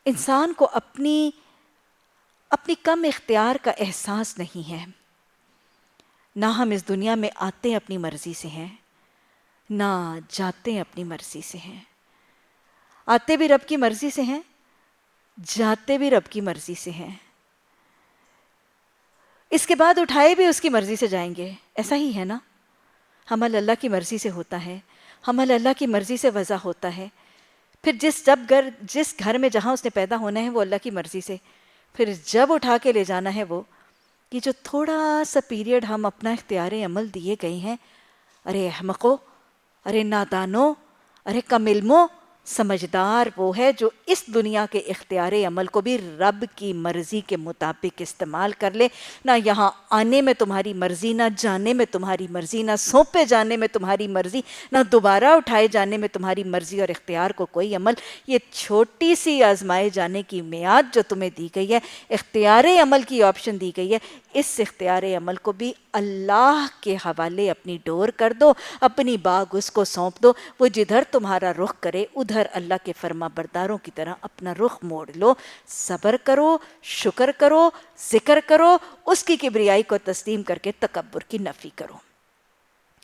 انسان کو اپنی کم اختیار کا احساس نہیں ہے۔ نہ ہم اس دنیا میں آتے اپنی مرضی سے ہیں، نہ جاتے اپنی مرضی سے ہیں۔ آتے بھی رب کی مرضی سے ہیں، جاتے بھی رب کی مرضی سے ہیں، اس کے بعد اٹھائے بھی اس کی مرضی سے جائیں گے۔ ایسا ہی ہے نا؟ حمل اللہ کی مرضی سے ہوتا ہے، حمل اللہ کی مرضی سے وضع ہوتا ہے، پھر جس گھر میں جہاں اس نے پیدا ہونا ہے وہ اللہ کی مرضی سے، پھر جب اٹھا کے لے جانا ہے وہ، یہ جو تھوڑا سا پیریڈ ہم اپنا اختیار عمل دیے گئے ہیں، ارے احمقو، ارے نادانو، ارے کم علمو، سمجھدار وہ ہے جو اس دنیا کے اختیار عمل کو بھی رب کی مرضی کے مطابق استعمال کر لے۔ نہ یہاں آنے میں تمہاری مرضی، نہ جانے میں تمہاری مرضی، نہ سونپے جانے میں تمہاری مرضی، نہ دوبارہ اٹھائے جانے میں تمہاری مرضی اور اختیار کو کوئی عمل۔ یہ چھوٹی سی آزمائے جانے کی میعاد جو تمہیں دی گئی ہے، اختیار عمل کی آپشن دی گئی ہے، اس اختیار عمل کو بھی اللہ کے حوالے اپنی ڈور کر دو، اپنی باغ اس کو سونپ دو، وہ جدھر تمہارا رخ کرے ادھر اللہ کے فرما برداروں کی طرح اپنا رخ موڑ لو۔ صبر کرو، شکر کرو، ذکر کرو، اس کی کبریائی کو تسلیم کر کے تکبر کی نفی کرو۔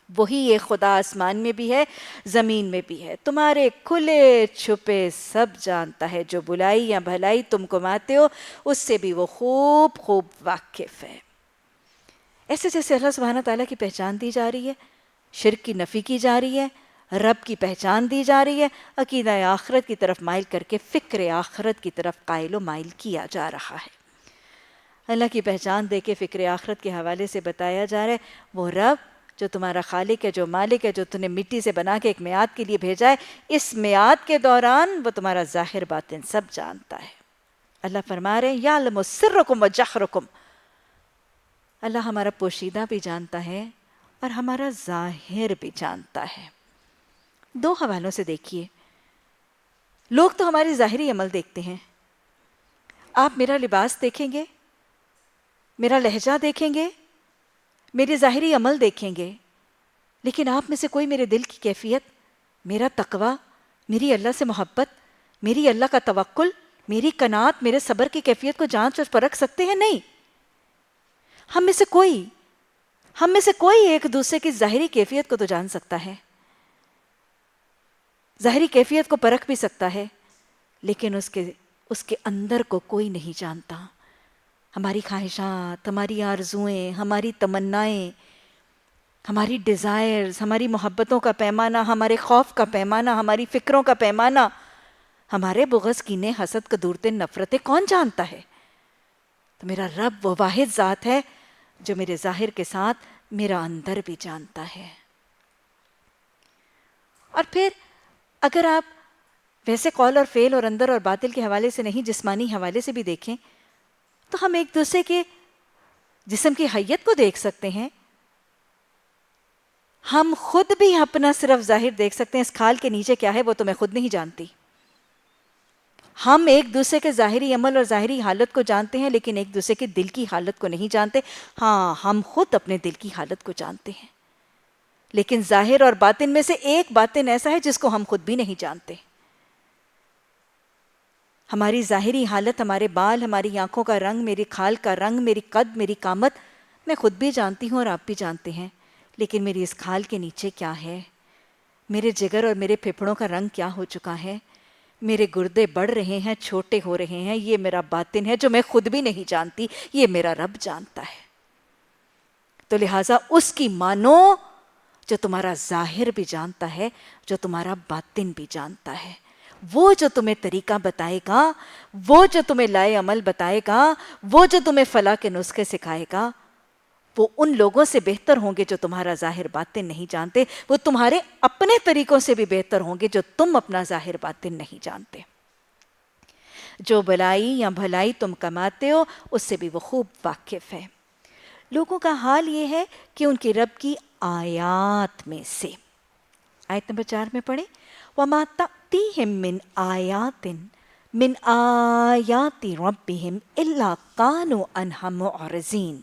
وہی ایک خدا آسمان میں بھی ہے، زمین میں بھی ہے، تمہارے کھلے چھپے سب جانتا ہے، جو بلائی یا بھلائی تم کماتے ہو اس سے بھی وہ خوب خوب واقف ہے۔ ایسے جیسے اللہ سبحانہ تعالیٰ کی پہچان دی جا رہی ہے، شرک کی نفی کی جا رہی ہے، رب کی پہچان دی جا رہی ہے، عقیدہ آخرت کی طرف مائل کر کے فکر آخرت کی طرف قائل و مائل کیا جا رہا ہے۔ اللہ کی پہچان دے کے فکر آخرت کے حوالے سے بتایا جا رہا ہے، وہ رب جو تمہارا خالق ہے، جو مالک ہے، جو تم نے مٹی سے بنا کے ایک میعاد کے لیے بھیجا ہے، اس میعاد کے دوران وہ تمہارا ظاہر باطن سب جانتا ہے۔ اللہ فرما رہے ہیں یعلم سرکم و جہرکم، اللہ ہمارا پوشیدہ بھی جانتا ہے اور ہمارا ظاہر بھی جانتا ہے۔ دو حوالوں سے دیکھیے، لوگ تو ہماری ظاہری عمل دیکھتے ہیں، آپ میرا لباس دیکھیں گے، میرا لہجہ دیکھیں گے، میرے ظاہری عمل دیکھیں گے، لیکن آپ میں سے کوئی میرے دل کی کیفیت، میرا تقوی، میری اللہ سے محبت، میری اللہ کا توکل، میری قناعت، میرے صبر کی کیفیت کو جانچ اور پرکھ سکتے ہیں؟ نہیں۔ ہم میں سے کوئی ایک دوسرے کی ظاہری کیفیت کو تو جان سکتا ہے، ظاہری کیفیت کو پرکھ بھی سکتا ہے، لیکن اس کے اندر کو کوئی نہیں جانتا۔ ہماری خواہشات، ہماری آرزوئیں، ہماری تمنائیں، ہماری ڈیزائرز، ہماری محبتوں کا پیمانہ، ہمارے خوف کا پیمانہ، ہماری فکروں کا پیمانہ، ہمارے بغض، کینے، حسد، قدورتیں، نفرتیں کون جانتا ہے؟ تو میرا رب وہ واحد ذات ہے جو میرے ظاہر کے ساتھ میرا اندر بھی جانتا ہے۔ اور پھر اگر آپ ویسے قول اور فعل اور اندر اور باطل کے حوالے سے نہیں، جسمانی حوالے سے بھی دیکھیں تو ہم ایک دوسرے کے جسم کی حیت کو دیکھ سکتے ہیں، ہم خود بھی اپنا صرف ظاہر دیکھ سکتے ہیں، اس کھال کے نیچے کیا ہے وہ تو میں خود نہیں جانتی۔ ہم ایک دوسرے کے ظاہری عمل اور ظاہری حالت کو جانتے ہیں، لیکن ایک دوسرے کے دل کی حالت کو نہیں جانتے۔ ہاں، ہم خود اپنے دل کی حالت کو جانتے ہیں، لیکن ظاہر اور باطن میں سے ایک باطن ایسا ہے جس کو ہم خود بھی نہیں جانتے۔ ہماری ظاہری حالت، ہمارے بال، ہماری آنکھوں کا رنگ، میری کھال کا رنگ، میری قد، میری قامت، میں خود بھی جانتی ہوں اور آپ بھی جانتے ہیں، لیکن میری اس کھال کے نیچے کیا ہے، میرے جگر اور میرے پھیپھڑوں کا رنگ کیا ہو چکا ہے، میرے گردے بڑھ رہے ہیں، چھوٹے ہو رہے ہیں، یہ میرا باطن ہے جو میں خود بھی نہیں جانتی، یہ میرا رب جانتا ہے۔ تو لہٰذا اس کی مانو جو تمہارا ظاہر بھی جانتا ہے، جو تمہارا باطن بھی جانتا ہے۔ وہ جو تمہیں طریقہ بتائے گا، وہ جو تمہیں لائے عمل بتائے گا، وہ جو تمہیں فلاح کے نسخے سکھائے گا، وہ ان لوگوں سے بہتر ہوں گے جو تمہارا ظاہر باطن نہیں جانتے، وہ تمہارے اپنے طریقوں سے بھی بہتر ہوں گے جو تم اپنا ظاہر باطن نہیں جانتے۔ جو بلائی یا بھلائی تم کماتے ہو اس سے بھی وہ خوب واقف ہے۔ لوگوں کا حال یہ ہے کہ ان کے رب کی آیات میں سے، آیت نمبر 4 میں پڑھیں، وَمَا تَأْتِيهِم مِّنْ آيَاتٍ مِّنْ آيَاتِ رَبِّهِمْ إِلَّا كَانُوا عَنْهَا مُعْرِضِينَ۔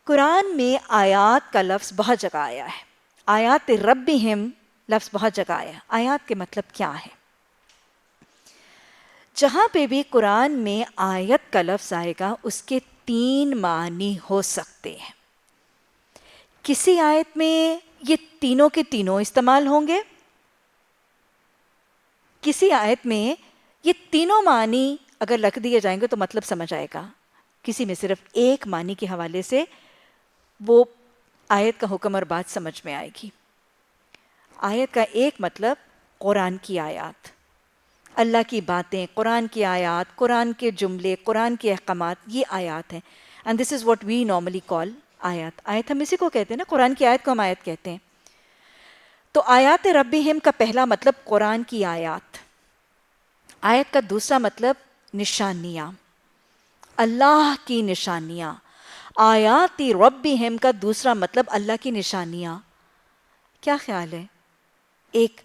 قرآن میں آیات کا لفظ بہت جگہ آیا ہے، آیات ربہم لفظ بہت جگہ آیا ہے۔ آیات کے مطلب کیا ہے؟ جہاں پہ بھی قرآن میں آیت کا لفظ آئے گا اس کے 3 معنی ہو سکتے ہیں۔ کسی آیت میں یہ تینوں کے تینوں استعمال ہوں گے، کسی آیت میں یہ تینوں معنی اگر لکھ دیے جائیں گے تو مطلب سمجھ آئے گا، کسی میں صرف ایک معنی کے حوالے سے وہ آیت کا حکم اور بات سمجھ میں آئے گی۔ آیت کا ایک مطلب قرآن کی آیات، اللہ کی باتیں، قرآن کی آیات، قرآن کے جملے، قرآن کے احکامات، یہ آیات ہیں۔ and this is what we normally call آیات۔ آیت ہم اسی کو کہتے ہیں نا، قرآن کی آیت کو ہم آیت کہتے ہیں۔ تو آیات ربہم کا پہلا مطلب قرآن کی آیات، آیت کا دوسرا مطلب نشانیاں، اللہ کی نشانیاں۔ آیات ربہم کا دوسرا مطلب اللہ کی نشانیاں۔ کیا خیال ہے؟ ایک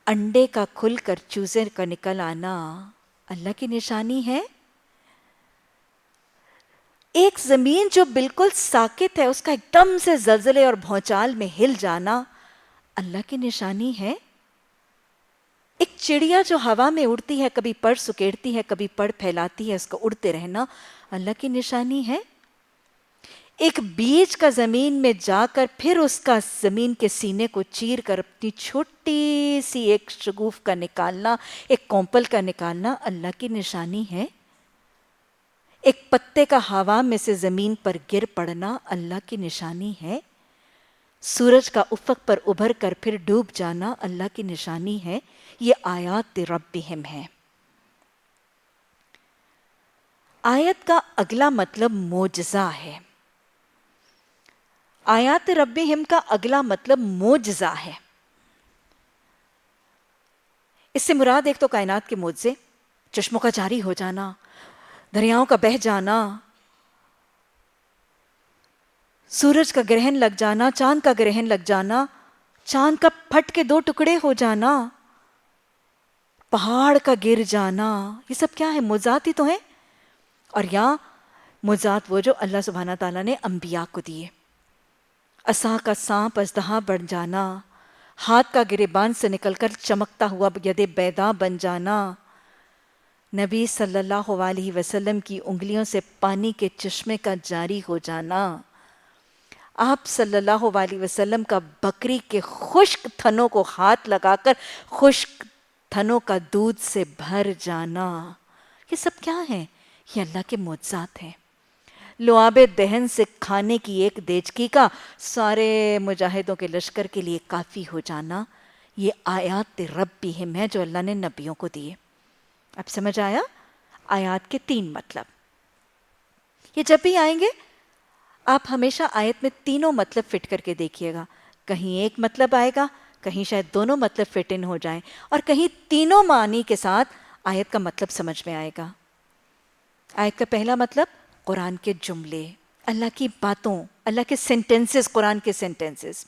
انڈے کا کھل کر چوزے کا نکل آنا اللہ کی نشانی ہے؟ ایک زمین جو بالکل ساکت ہے اس کا ایک دم سے زلزلے اور بھونچال میں ہل جانا اللہ کی نشانی ہے؟ ایک چڑیا جو ہوا میں اڑتی ہے، کبھی پر سکیڑتی ہے، کبھی پر پھیلاتی ہے، اس کا اڑتے رہنا اللہ کی نشانی ہے؟ ایک بیج کا زمین میں جا کر پھر اس کا زمین کے سینے کو چیر کر اپنی چھوٹی سی ایک شگوف کا نکالنا، ایک کونپل کا نکالنا اللہ کی نشانی ہے۔ ایک پتے کا ہوا میں سے زمین پر گر پڑنا اللہ کی نشانی ہے۔ سورج کا افق پر ابھر کر پھر ڈوب جانا اللہ کی نشانی ہے۔ یہ آیات ربہم ہے۔ آیت کا اگلا مطلب معجزہ ہے۔ آیات ربہم کا اگلا مطلب معجزہ ہے۔ اس سے مراد ایک تو کائنات کے معجزے، چشموں کا جاری ہو جانا، دریاؤں کا بہہ جانا، سورج کا گرہن لگ جانا، چاند کا گرہن لگ جانا، چاند کا پھٹ کے 2 ٹکڑے ہو جانا، پہاڑ کا گر جانا، یہ سب کیا ہے؟ معجزات ہی تو ہیں۔ اور یہاں معجزات وہ جو اللہ سبحانہ تعالیٰ نے انبیاء کو دیے۔ عصا کا سانپ اژدہا بن جانا، ہاتھ کا گریبان سے نکل کر چمکتا ہوا ید بیضا بن جانا، نبی صلی اللہ علیہ وسلم کی انگلیوں سے پانی کے چشمے کا جاری ہو جانا، آپ صلی اللہ علیہ وسلم کا بکری کے خشک تھنوں کو ہاتھ لگا کر خشک تھنوں کا دودھ سے بھر جانا، یہ سب کیا ہیں؟ یہ اللہ کے معجزات ہیں۔ لعاب دہن سے کھانے کی ایک دیچکی کا سارے مجاہدوں کے لشکر کے لیے کافی ہو جانا، یہ آیات ربہم ہے جو اللہ نے نبیوں کو دیے۔ اب سمجھ آیا؟ آیات کے 3 مطلب۔ یہ جب بھی آئیں گے آپ ہمیشہ آیت میں تینوں مطلب فٹ کر کے دیکھیے گا۔ کہیں ایک مطلب آئے گا، کہیں شاید دونوں مطلب فٹ ان ہو جائیں، اور کہیں تینوں معنی کے ساتھ آیت کا مطلب سمجھ میں آئے گا۔ آیت کا پہلا مطلب قرآن کے جملے، اللہ کی باتوں، اللہ کے سینٹنسز، قرآن کے سینٹنسز۔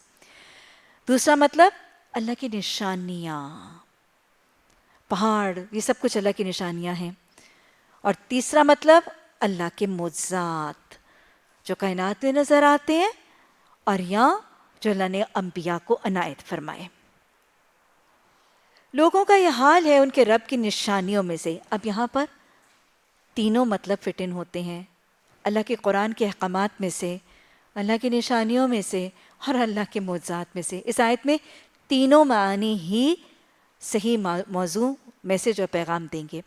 دوسرا مطلب اللہ کی نشانیاں، پہاڑ، یہ سب کچھ اللہ کی نشانیاں ہیں۔ اور تیسرا مطلب اللہ کے معجزات جو کائنات میں نظر آتے ہیں، اور یہاں جو اللہ نے انبیاء کو عنایت فرمائے۔ لوگوں کا یہ حال ہے ان کے رب کی نشانیوں میں سے۔ اب یہاں پر تینوں مطلب فٹ ان ہوتے ہیں، اللہ کے قرآن کے احکامات میں سے، اللہ کی نشانیوں میں سے، اور اللہ کے معجزات میں سے۔ اس آیت میں تینوں معانی ہی صحیح موضوع میسج اور پیغام دیں گے۔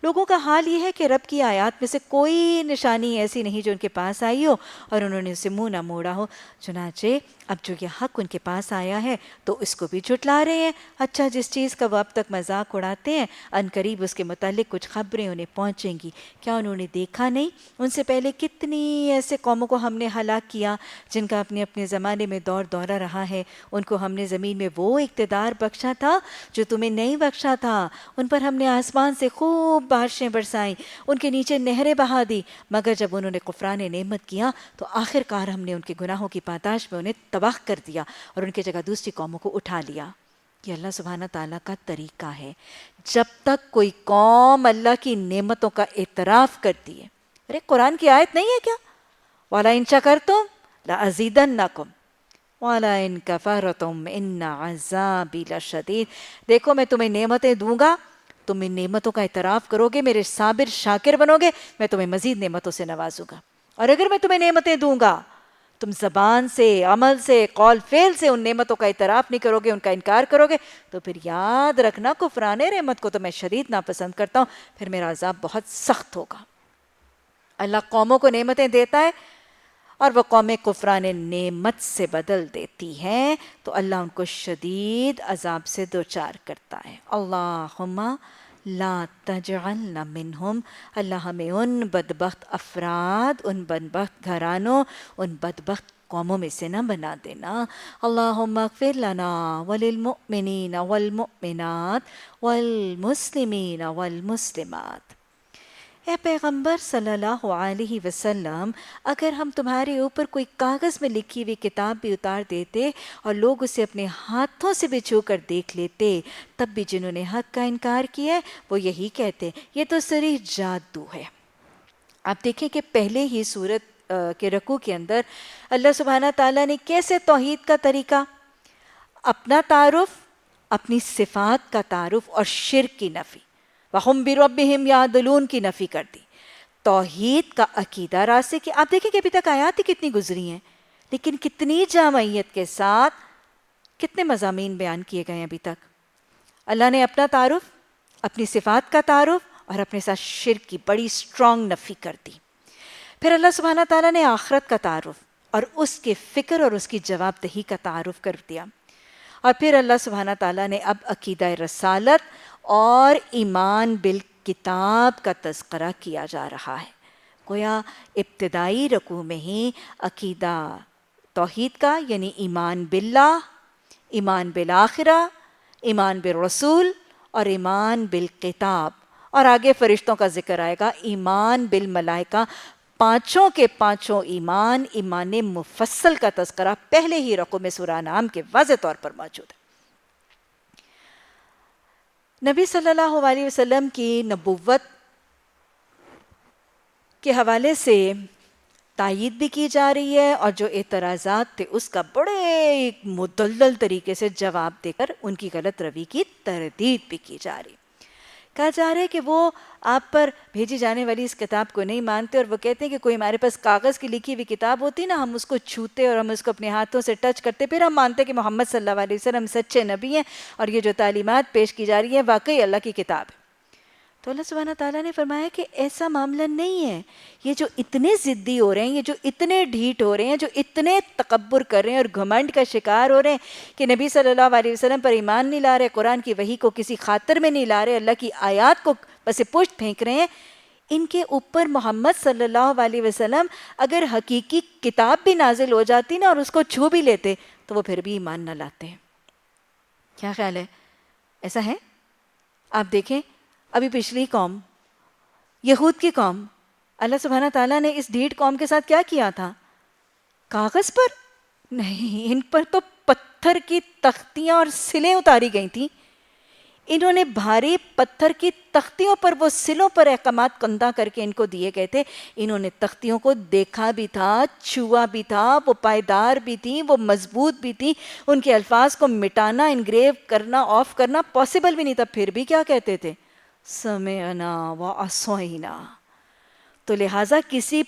لوگوں کا حال یہ ہے کہ رب کی آیات میں سے کوئی نشانی ایسی نہیں جو ان کے پاس آئی ہو اور انہوں نے اسے منہ نہ موڑا ہو، چنانچہ اب جو یہ حق ان کے پاس آیا ہے تو اس کو بھی جھٹلا رہے ہیں۔ اچھا، جس چیز کا وہ اب تک مذاق اڑاتے ہیں، ان قریب اس کے متعلق کچھ خبریں انہیں پہنچیں گی۔ کیا انہوں نے دیکھا نہیں؟ ان سے پہلے کتنی ایسے قوموں کو ہم نے ہلاک کیا جن کا اپنے اپنے زمانے میں دور دورہ رہا ہے۔ ان کو ہم نے زمین میں وہ اقتدار بخشا تھا جو تمہیں نہیں بخشا تھا۔ ان پر ہم نے آسمان سے خوب بارشیں برسائیں، ان کے نیچے نہریں بہا دی، مگر جب انہوں نے کفران نعمت کیا تو آخر کار ہم نے ان کے گناہوں کی پاداش میں انہیں تباہ کر دیا اور ان کی جگہ دوسری قوموں کو اٹھا لیا۔ یہ اللہ سبحانہ تعالیٰ کا طریقہ ہے۔ جب تک کوئی قوم اللہ کی نعمتوں کا اعتراف کرتی ہے، ارے قرآن کی آیت نہیں ہے کیا؟ وَلَئِن شَكَرْتُمْ لَأَزِيدَنَّكُمْ وَلَئِن كَفَرْتُمْ إِنَّ عَذَابِي لَشَدِيدٌ۔ دیکھو میں تمہیں نعمتیں دوں گا، تم ان نعمتوں کا اعتراف کرو گے، میرے صابر شاکر بنو گے، میں تمہیں مزید نعمتوں سے نوازوں گا۔ اور اگر میں تمہیں نعمتیں دوں گا، تم زبان سے، عمل سے، قول فعل سے ان نعمتوں کا اعتراف نہیں کرو گے، ان کا انکار کرو گے، تو پھر یاد رکھنا کفران نعمت کو تو میں شدید ناپسند کرتا ہوں، پھر میرا عذاب بہت سخت ہوگا۔ اللہ قوموں کو نعمتیں دیتا ہے اور وہ قومیں کفران نعمت سے بدل دیتی ہیں تو اللہ ان کو شدید عذاب سے دوچار کرتا ہے۔ اللہم لا تجعلنا منہم، اللہ ہمیں ان بدبخت افراد، ان بدبخت گھرانوں، ان بدبخت قوموں میں سے نہ بنا دینا۔ اللہم اغفر لنا وللمؤمنین والمؤمنات والمسلمین والمسلمات۔ اے پیغمبر صلی اللہ علیہ وسلم، اگر ہم تمہارے اوپر کوئی کاغذ میں لکھی ہوئی کتاب بھی اتار دیتے اور لوگ اسے اپنے ہاتھوں سے بھی چھو کر دیکھ لیتے، تب بھی جنہوں نے حق کا انکار کیا وہ یہی کہتے یہ تو صریح جادو ہے۔ آپ دیکھیں کہ پہلے ہی سورت کے رکوع کے اندر اللہ سبحانہ تعالیٰ نے کیسے توحید کا طریقہ، اپنا تعارف، اپنی صفات کا تعارف اور شرک کی نفی، وَهُمْ بِرَبِّهِمْ يَعْدِلُونَ کی نفی کر دی۔ توحید کا عقیدہ راستے کی. آپ دیکھیں کہ ابھی تک آیات ہی کتنی گزری ہیں لیکن کتنی جامعیت کے ساتھ کتنے مضامین بیان کیے گئے ہیں ابھی تک. اللہ نے اپنا تعارف، اپنی صفات کا تعارف اور اپنے ساتھ شرک کی بڑی اسٹرانگ نفی کر دی. پھر اللہ سبحانہ تعالیٰ نے آخرت کا تعارف اور اس کے فکر اور اس کی جواب دہی کا تعارف کر دیا. اور پھر اللہ سبحانہ تعالیٰ نے اب عقیدہ رسالت اور ایمان بالکتاب کا تذکرہ کیا جا رہا ہے. گویا ابتدائی رکوع میں ہی عقیدہ توحید کا یعنی ایمان باللہ، ایمان بالآخرہ، ایمان بالرسول اور ایمان بالکتاب، اور آگے فرشتوں کا ذکر آئے گا، ایمان بالملائکہ. پانچوں کے پانچوں ایمان مفصل کا تذکرہ پہلے ہی رکوع میں سورہ انعام کے واضح طور پر موجود ہے. نبی صلی اللہ علیہ وسلم کی نبوت کے حوالے سے تائید بھی کی جا رہی ہے اور جو اعتراضات تھے اس کا بڑے مدلل طریقے سے جواب دے کر ان کی غلط روی کی تردید بھی کی جا رہی. کہا جا رہا ہے کہ وہ آپ پر بھیجی جانے والی اس کتاب کو نہیں مانتے اور وہ کہتے ہیں کہ کوئی ہمارے پاس کاغذ کی لکھی ہوئی کتاب ہوتی نا، ہم اس کو چھوتے اور ہم اس کو اپنے ہاتھوں سے ٹچ کرتے، پھر ہم مانتے کہ محمد صلی اللہ علیہ وسلم سچے نبی ہیں اور یہ جو تعلیمات پیش کی جا رہی ہیں واقعی اللہ کی کتاب ہے. تو اللہ سبحانہ تعالیٰ نے فرمایا کہ ایسا معاملہ نہیں ہے. یہ جو اتنے ضدی ہو رہے ہیں، یہ جو اتنے ڈھیٹ ہو رہے ہیں، جو اتنے تکبر کر رہے ہیں اور گھمنڈ کا شکار ہو رہے ہیں کہ نبی صلی اللہ علیہ وسلم پر ایمان نہیں لا رہے، قرآن کی وحی کو کسی خاطر میں نہیں لا رہے، اللہ کی آیات کو بس پشت پھینک رہے ہیں، ان کے اوپر محمد صلی اللہ علیہ وسلم اگر حقیقی کتاب بھی نازل ہو جاتی نا اور اس کو چھو بھی لیتے تو وہ پھر بھی ایمان نہ لاتے ہیں. کیا خیال ہے؟ ایسا ہے؟ آپ دیکھیں ابھی پچھلی قوم یہود کی قوم، اللہ سبحانہ تعالیٰ نے اس ڈھیٹ قوم کے ساتھ کیا کیا تھا؟ کاغذ پر نہیں، ان پر تو پتھر کی تختیاں اور سلیں اتاری گئی تھیں. انہوں نے بھاری پتھر کی تختیوں پر وہ سلوں پر احکامات کندہ کر کے ان کو دیے گئے تھے. انہوں نے تختیوں کو دیکھا بھی تھا، چھوا بھی تھا، وہ پائیدار بھی تھیں، وہ مضبوط بھی تھیں. ان کے الفاظ کو مٹانا، انگریو کرنا، آف کرنا پاسبل بھی نہیں تھا، پھر بھی کیا کہتے تھے؟ سمعنا وعصینا. تو لہٰذا کسی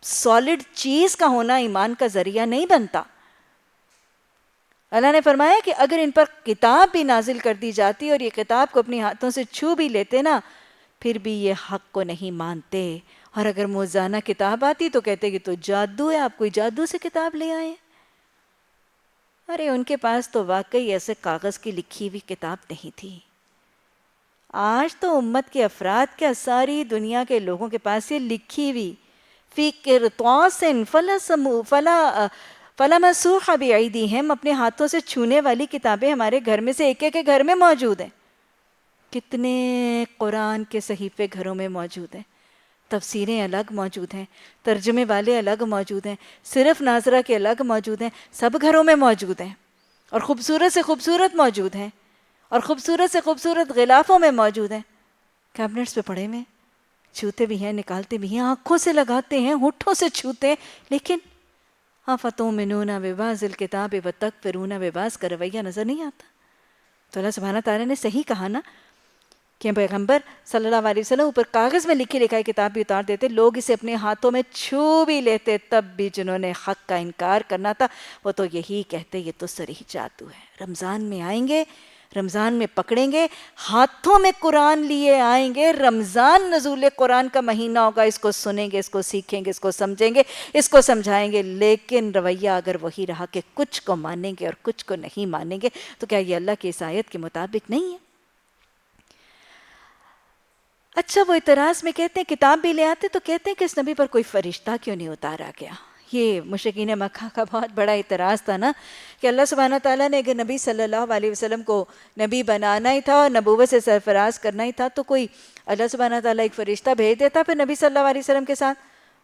سالڈ چیز کا ہونا ایمان کا ذریعہ نہیں بنتا. اللہ نے فرمایا کہ اگر ان پر کتاب بھی نازل کر دی جاتی اور یہ کتاب کو اپنے ہاتھوں سے چھو بھی لیتے نا، پھر بھی یہ حق کو نہیں مانتے. اور اگر موزانہ کتاب آتی تو کہتے کہ تو جادو ہے، آپ کوئی جادو سے کتاب لے آئے. ارے ان کے پاس تو واقعی ایسے کاغذ کی لکھی ہوئی کتاب نہیں تھی. آج تو امت کے افراد کیا ساری دنیا کے لوگوں کے پاس یہ لکھی ہوئی فی قرطاس فلا مسوح بایدیہم، اپنے ہاتھوں سے چھونے والی کتابیں ہمارے گھر میں سے ایک ایک کے گھر میں موجود ہیں. کتنے قرآن کے صحیفے گھروں میں موجود ہیں، تفسیریں الگ موجود ہیں، ترجمے والے الگ موجود ہیں، صرف ناظرہ کے الگ موجود ہیں، سب گھروں میں موجود ہیں اور خوبصورت سے خوبصورت موجود ہیں اور خوبصورت سے خوبصورت غلافوں میں موجود ہیں. کیبنٹس پہ پڑے ہوئے، چھوتے بھی ہیں، نکالتے بھی ہیں، آنکھوں سے لگاتے ہیں، ہونٹوں سے چھوتے ہیں، لیکن افتؤمنون ببعض الکتاب وتکفرون ببعض کا رویہ نظر نہیں آتا. تو اللہ سبحانہ تعالیٰ نے صحیح کہا نا کہ پیغمبر صلی اللہ علیہ وسلم اوپر کاغذ میں لکھی لکھائی کتاب بھی اتار دیتے، لوگ اسے اپنے ہاتھوں میں چھو بھی لیتے، تب بھی جنہوں نے حق کا انکار کرنا تھا وہ تو یہی کہتے یہ تو صریح جادو ہے. رمضان میں آئیں گے، رمضان میں پکڑیں گے، ہاتھوں میں قرآن لیے آئیں گے، رمضان نزول قرآن کا مہینہ ہوگا، اس کو سنیں گے، اس کو سیکھیں گے، اس کو سمجھیں گے، اس کو سمجھائیں گے، لیکن رویہ اگر وہی رہا کہ کچھ کو مانیں گے اور کچھ کو نہیں مانیں گے تو کیا یہ اللہ کی اس آیت کے مطابق نہیں ہے؟ اچھا وہ اعتراض میں کہتے ہیں کتاب بھی لے آتے تو کہتے ہیں کہ اس نبی پر کوئی فرشتہ کیوں نہیں اتارا گیا. یہ مشرکین مکہ کا بہت بڑا اعتراض تھا نا کہ اللہ سبحانہ تعالیٰ نے اگر نبی صلی اللہ علیہ وسلم کو نبی بنانا ہی تھا اور نبوت سے سرفراز کرنا ہی تھا تو کوئی اللہ سبحانہ تعالیٰ ایک فرشتہ بھیج دیتا پھر نبی صلی اللہ علیہ وسلم کے ساتھ.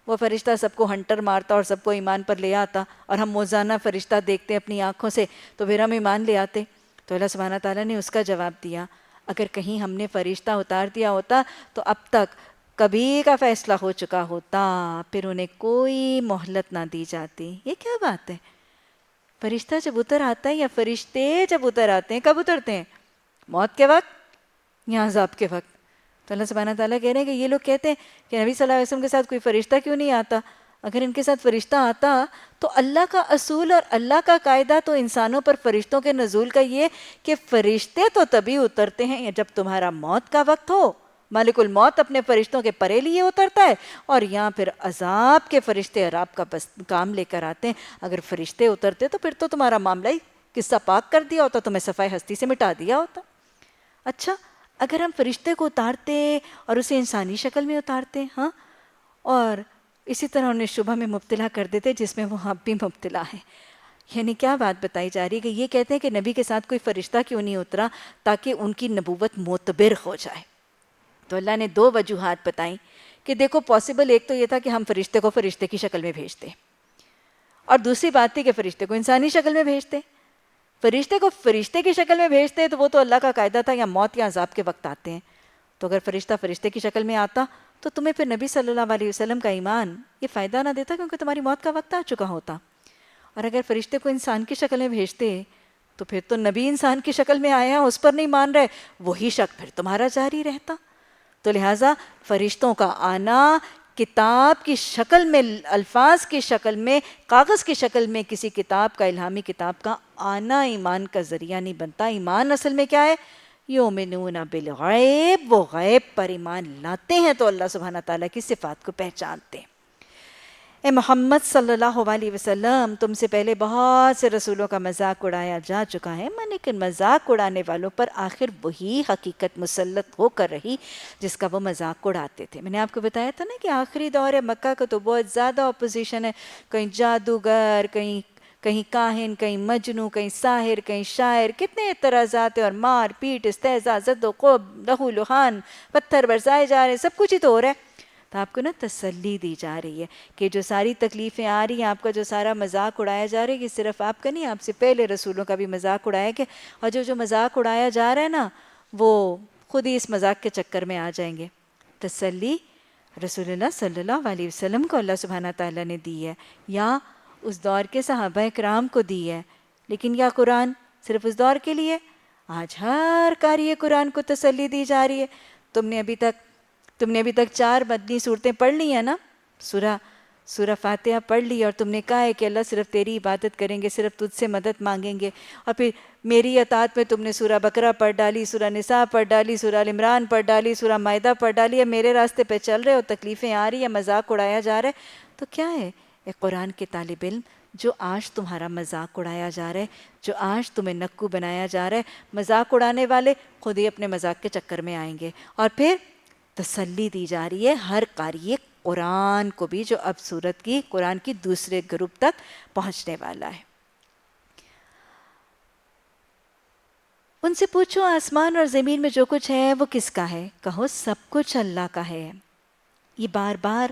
وہ فرشتہ سب کو ہنٹر مارتا اور سب کو ایمان پر لے آتا اور ہم موزانہ فرشتہ دیکھتے اپنی آنکھوں سے تو پھر ہم ایمان لے آتے. تو اللہ سبحانہ تعالیٰ نے اس کا جواب دیا اگر کہیں ہم نے فرشتہ اتار دیا ہوتا تو اب تک کبھی کا فیصلہ ہو چکا ہوتا، پھر انہیں کوئی مہلت نہ دی جاتی. یہ کیا بات ہے؟ فرشتہ جب اتر آتا ہے یا فرشتے جب اتر آتے ہیں کب اترتے ہیں؟ موت کے وقت یا عذاب کے وقت؟ تو اللہ سبحانہ تعالیٰ کہہ رہے ہیں کہ یہ لوگ کہتے ہیں کہ نبی صلی اللہ علیہ وسلم کے ساتھ کوئی فرشتہ کیوں نہیں آتا؟ اگر ان کے ساتھ فرشتہ آتا تو اللہ کا اصول اور اللہ کا قاعدہ تو انسانوں پر فرشتوں کے نزول کا یہ کہ فرشتے تو تبھی اترتے ہیں جب تمہارا موت کا وقت ہو. مالک الموت اپنے فرشتوں کے پرے لیے اترتا ہے اور یہاں پھر عذاب کے فرشتے عذاب کا بس کام لے کر آتے ہیں. اگر فرشتے اترتے تو پھر تو تمہارا معاملہ ہی قصہ پاک کر دیا ہوتا, تمہیں صفائے ہستی سے مٹا دیا ہوتا. اچھا اگر ہم فرشتے کو اتارتے اور اسے انسانی شکل میں اتارتے, ہاں, اور اسی طرح انہیں شبہ میں مبتلا کر دیتے جس میں وہ اب بھی مبتلا ہیں. یعنی کیا بات بتائی جا رہی ہے کہ یہ کہتے ہیں کہ نبی کے ساتھ کوئی فرشتہ کیوں نہیں اترا تاکہ ان کی نبوت معتبر ہو جائے. تو اللہ نے دو وجوہات بتائیں کہ دیکھو پاسبل ایک تو یہ تھا کہ ہم فرشتے کو فرشتے کی شکل میں بھیجتے, اور دوسری بات تھی کہ فرشتے کو انسانی شکل میں بھیجتے. فرشتے کو فرشتے کی شکل میں بھیجتے تو وہ تو اللہ کا قاعدہ تھا, یا موت یا عذاب کے وقت آتے ہیں. تو اگر فرشتہ فرشتے کی شکل میں آتا تو تمہیں پھر نبی صلی اللہ علیہ وسلم کا ایمان یہ فائدہ نہ دیتا کیونکہ تمہاری موت کا وقت آ چکا ہوتا. اور اگر فرشتے کو انسان کی شکل میں بھیجتے تو پھر تو نبی انسان کی شکل میں آیا, اس پر نہیں مان رہے, وہی شک پھر تمہارا جاری رہتا. تو لہٰذا فرشتوں کا آنا کتاب کی شکل میں, الفاظ کی شکل میں, کاغذ کی شکل میں کسی کتاب کا, الہامی کتاب کا آنا ایمان کا ذریعہ نہیں بنتا. ایمان اصل میں کیا ہے؟ یؤمنون بالغیب, وہ غیب پر ایمان لاتے ہیں تو اللہ سبحانہ تعالیٰ کی صفات کو پہچانتے ہیں. اے محمد صلی اللہ علیہ وسلم, تم سے پہلے بہت سے رسولوں کا مذاق اڑایا جا چکا ہے, لیکن مذاق اڑانے والوں پر آخر وہی حقیقت مسلط ہو کر رہی جس کا وہ مذاق اڑاتے تھے. میں نے آپ کو بتایا تھا نا کہ آخری دور مکہ کا تو بہت زیادہ اپوزیشن ہے, کہیں جادوگر, کہیں کاہن, کہیں مجنو, کہیں ساحر, کہیں شاعر, کتنے اعتراضات اور مار پیٹ, استہزاء, زد و قوب, لہو لہان, پتھر برسائے جا رہے ہیں, سب کچھ ہی تو ہو رہا ہے. تو آپ کو نا تسلی دی جا رہی ہے کہ جو ساری تکلیفیں آ رہی ہیں, آپ کا جو سارا مذاق اڑایا جا رہا ہے, کہ صرف آپ کا نہیں, آپ سے پہلے رسولوں کا بھی مذاق اڑایا گیا, اور جو مذاق اڑایا جا رہا ہے نا وہ خود ہی اس مذاق کے چکر میں آ جائیں گے. تسلی رسول اللہ صلی اللہ علیہ وسلم کو اللہ سبحانہ تعالیٰ نے دی ہے, یا اس دور کے صحابہ کرام کو دی ہے, لیکن یا قرآن صرف اس دور کے لیے؟ آج ہر قاری قرآن کو تسلی دی جا رہی ہے. تم نے ابھی تک 4 مدنی صورتیں پڑھ لی ہیں نا, سورہ فاتحہ پڑھ لی, اور تم نے کہا ہے کہ اللہ صرف تیری عبادت کریں گے, صرف تجھ سے مدد مانگیں گے, اور پھر میری اطاعت میں تم نے سورہ بقرہ پڑھ ڈالی, سورہ نساء پڑھ ڈالی, سورہ ال عمران پڑھ ڈالی, سورہ مائدہ پڑھ ڈالی, میرے راستے پہ چل رہے ہو, تکلیفیں آ رہی ہیں, مذاق اڑایا جا رہا ہے. تو کیا ہے اے قرآن کے طالب علم, جو آج تمہارا مذاق اڑایا جا رہا ہے, جو آج تمہیں نکو بنایا جا رہا ہے, مذاق اڑانے والے خود ہی اپنے مذاق کے چکر میں آئیں گے. اور پھر تسلی دی جا رہی ہے ہر قاری قرآن کو بھی جو اب سورت کی قرآن کی دوسرے گروپ تک پہنچنے والا ہے. ان سے پوچھو آسمان اور زمین میں جو کچھ ہے وہ کس کا ہے؟ کہو سب کچھ اللہ کا ہے. یہ بار بار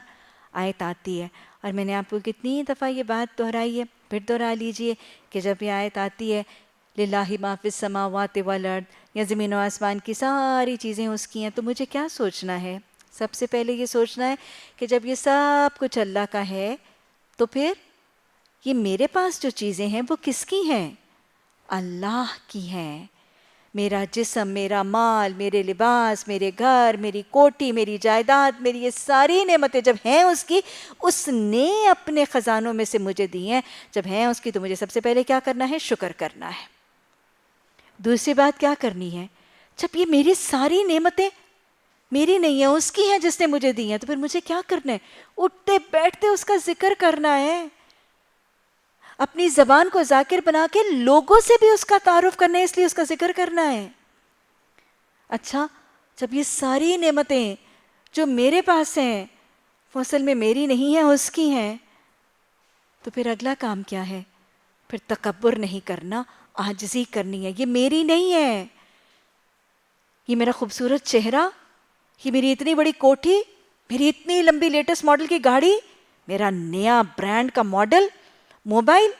آیت آتی ہے, اور میں نے آپ کو کتنی دفعہ یہ بات دہرائی ہے, پھر دہرا لیجئے کہ جب یہ آیت آتی ہے للہ ما فی السماوات والارض, یا زمین و آسمان کی ساری چیزیں اس کی ہیں, تو مجھے کیا سوچنا ہے؟ سب سے پہلے یہ سوچنا ہے کہ جب یہ سب کچھ اللہ کا ہے تو پھر یہ میرے پاس جو چیزیں ہیں وہ کس کی ہیں؟ اللہ کی ہیں. میرا جسم, میرا مال, میرے لباس, میرے گھر, میری کوٹھی, میری جائیداد, میری یہ ساری نعمتیں جب ہیں اس کی, اس نے اپنے خزانوں میں سے مجھے دی ہیں. جب ہیں اس کی تو مجھے سب سے پہلے کیا کرنا ہے؟ شکر کرنا ہے. دوسری بات کیا کرنی ہے؟ جب یہ میری ساری نعمتیں میری نہیں ہیں, اس کی ہیں جس نے مجھے دی ہیں, تو پھر مجھے کیا کرنا ہے؟ اٹھتے بیٹھتے اس کا ذکر کرنا ہے, اپنی زبان کو ذاکر بنا کے لوگوں سے بھی اس کا تعارف کرنا ہے, اس لیے اس کا ذکر کرنا ہے. اچھا جب یہ ساری نعمتیں جو میرے پاس ہیں وہ اصل میں میری نہیں ہیں, اس کی ہیں, تو پھر اگلا کام کیا ہے؟ پھر تکبر نہیں کرنا, عاجزی کرنی ہے. یہ میری نہیں ہے, یہ میرا خوبصورت چہرہ, یہ میری اتنی بڑی کوٹھی, میری اتنی لمبی لیٹسٹ ماڈل کی گاڑی, میرا نیا برانڈ کا ماڈل موبائل,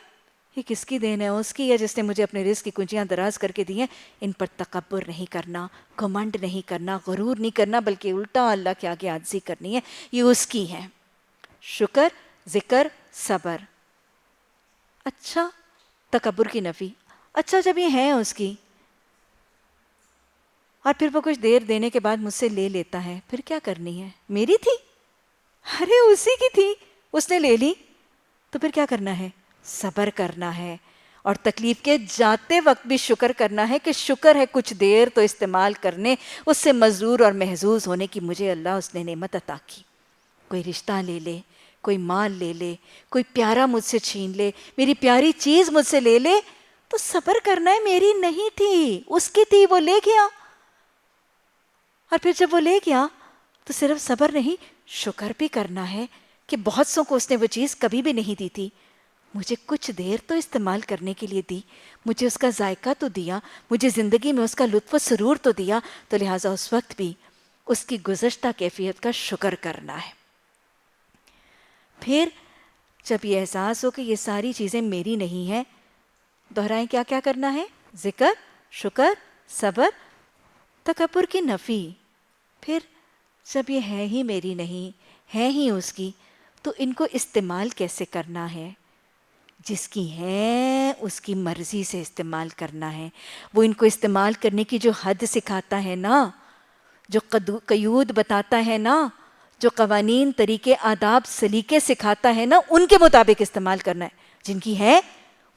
یہ کس کی دین ہے؟ اس کی ہے جس نے مجھے اپنے رزق کی کنجیاں دراز کر کے دی ہیں. ان پر تکبر نہیں کرنا, گھمنڈ نہیں کرنا, غرور نہیں کرنا, بلکہ الٹا اللہ کے آگے عاجزی کرنی ہے. یہ اس کی ہیں. شکر, ذکر, صبر. اچھا تکبر کی نفی. اچھا جب یہ ہیں اس کی, اور پھر وہ کچھ دیر دینے کے بعد مجھ سے لے لیتا ہے، پھر کیا کرنی ہے؟ میری تھی، ارے اسی کی تھی، اس نے لے لی، تو پھر کیا کرنا ہے؟ صبر کرنا ہے، اور تکلیف کے جاتے وقت بھی شکر کرنا ہے کہ شکر ہے کچھ دیر تو استعمال کرنے، اس سے مسرور اور محظوظ ہونے کی مجھے اللہ اس نے نعمت عطا کی۔ کوئی رشتہ لے لے، کوئی مال لے لے، کوئی پیارا مجھ سے چھین لے، میری پیاری چیز مجھ سے لے لے، تو صبر کرنا ہے، میری نہیں تھی، اس کی تھی، وہ لے گیا۔ اور پھر جب وہ لے گیا تو صرف صبر نہیں، شکر بھی کرنا ہے کہ بہت سو کو اس نے وہ چیز کبھی بھی نہیں دی تھی، مجھے کچھ دیر تو استعمال کرنے کے لیے دی، مجھے اس کا ذائقہ تو دیا، مجھے زندگی میں اس کا لطف و سرور تو دیا، تو لہٰذا اس وقت بھی اس کی گزشتہ کیفیت کا شکر کرنا ہے۔ پھر جب یہ احساس ہو کہ یہ ساری چیزیں میری نہیں ہیں، دہرائیں کیا کیا کرنا ہے؟ ذکر، شکر، صبر، تکبر کی نفی۔ پھر جب یہ ہے ہی میری نہیں، ہے ہی اس کی، تو ان کو استعمال کیسے کرنا ہے؟ جس کی ہے اس کی مرضی سے استعمال کرنا ہے۔ وہ ان کو استعمال کرنے کی جو حد سکھاتا ہے نا، جو قیود بتاتا ہے نا، جو قوانین، طریقے، آداب، سلیقے سکھاتا ہے نا، ان کے مطابق استعمال کرنا ہے۔ جن کی ہے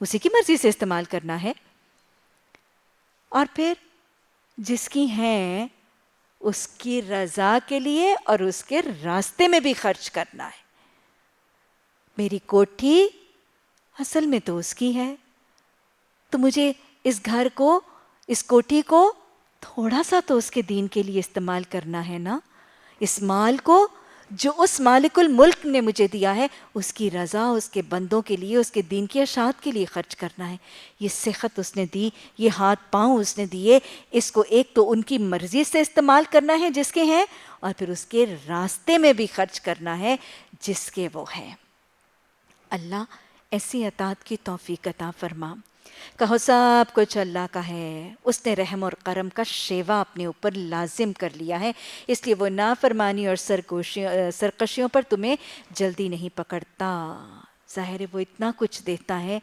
اسی کی مرضی سے استعمال کرنا ہے۔ اور پھر جس کی ہیں اس کی رضا کے لیے اور اس کے راستے میں بھی خرچ کرنا ہے۔ میری کوٹھی اصل میں تو اس کی ہے، تو مجھے اس گھر کو، اس کوٹھی کو تھوڑا سا تو اس کے دین کے لیے استعمال کرنا ہے نا۔ اس مال کو جو اس مالک الملک نے مجھے دیا ہے، اس کی رضا، اس کے بندوں کے لیے، اس کے دین کی اشاعت کے لیے خرچ کرنا ہے۔ یہ صحت اس نے دی، یہ ہاتھ پاؤں اس نے دیے، اس کو ایک تو ان کی مرضی سے استعمال کرنا ہے جس کے ہیں، اور پھر اس کے راستے میں بھی خرچ کرنا ہے جس کے وہ ہیں۔ اللہ ایسی اطاعت کی توفیق عطا فرما۔ کہو سب کچھ اللہ کا ہے، اس نے رحم اور کرم کا شیوا اپنے اوپر لازم کر لیا ہے، اس لیے وہ نافرمانی اور سرکشیوں پر تمہیں جلدی نہیں پکڑتا۔ ظاہر ہے وہ اتنا کچھ دیتا ہے،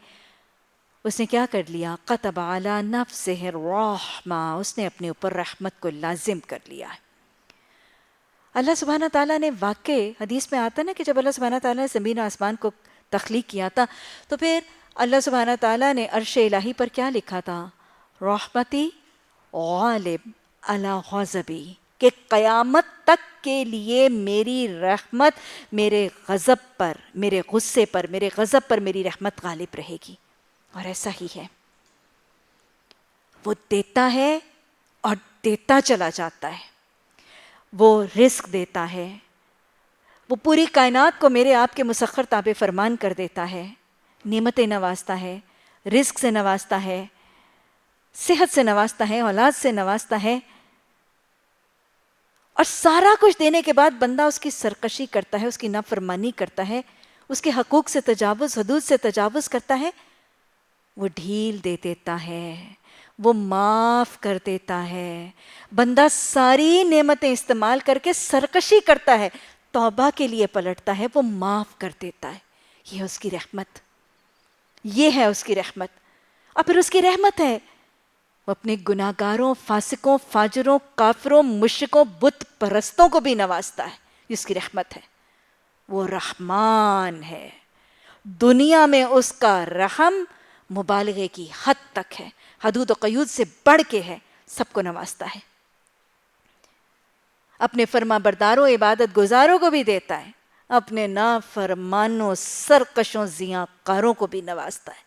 اس نے کیا کر لیا؟ کتب علی نفسہ الرحمہ، اس نے اپنے اوپر رحمت کو لازم کر لیا ہے۔ اللہ سبحانہ تعالیٰ نے واقع حدیث میں آتا نا کہ جب اللہ سبحانہ تعالیٰ نے زمین و آسمان کو تخلیق کیا تھا تو پھر اللہ سبحانہ تعالیٰ نے عرش الہی پر کیا لکھا تھا؟ رحمتی غالب علی غضبی، کہ قیامت تک کے لیے میری رحمت میرے غضب پر، میرے غصے پر، میرے غضب پر میری رحمت غالب رہے گی۔ اور ایسا ہی ہے، وہ دیتا ہے اور دیتا چلا جاتا ہے، وہ رزق دیتا ہے، وہ پوری کائنات کو میرے آپ کے مسخر تابع فرمان کر دیتا ہے، نعمتیں نوازتا ہے، رزق سے نوازتا ہے، صحت سے نوازتا ہے، اولاد سے نوازتا ہے، اور سارا کچھ دینے کے بعد بندہ اس کی سرکشی کرتا ہے، اس کی نافرمانی کرتا ہے، اس کے حقوق سے تجاوز، حدود سے تجاوز کرتا ہے، وہ ڈھیل دے دیتا ہے، وہ معاف کر دیتا ہے۔ بندہ ساری نعمتیں استعمال کر کے سرکشی کرتا ہے، توبہ کے لیے پلٹتا ہے، وہ معاف کر دیتا ہے۔ یہ ہے اس کی رحمت، یہ ہے اس کی رحمت۔ اور پھر اس کی رحمت ہے وہ اپنے گناہگاروں، فاسقوں، فاجروں، کافروں، مشرکوں، بت پرستوں کو بھی نوازتا ہے، یہ اس کی رحمت ہے۔ وہ رحمان ہے، دنیا میں اس کا رحم مبالغے کی حد تک ہے، حدود و قیود سے بڑھ کے ہے، سب کو نوازتا ہے۔ اپنے فرما برداروں، عبادت گزاروں کو بھی دیتا ہے، اپنے نافرمانوں، سرکشوں، زیاں کاروں کو بھی نوازتا ہے،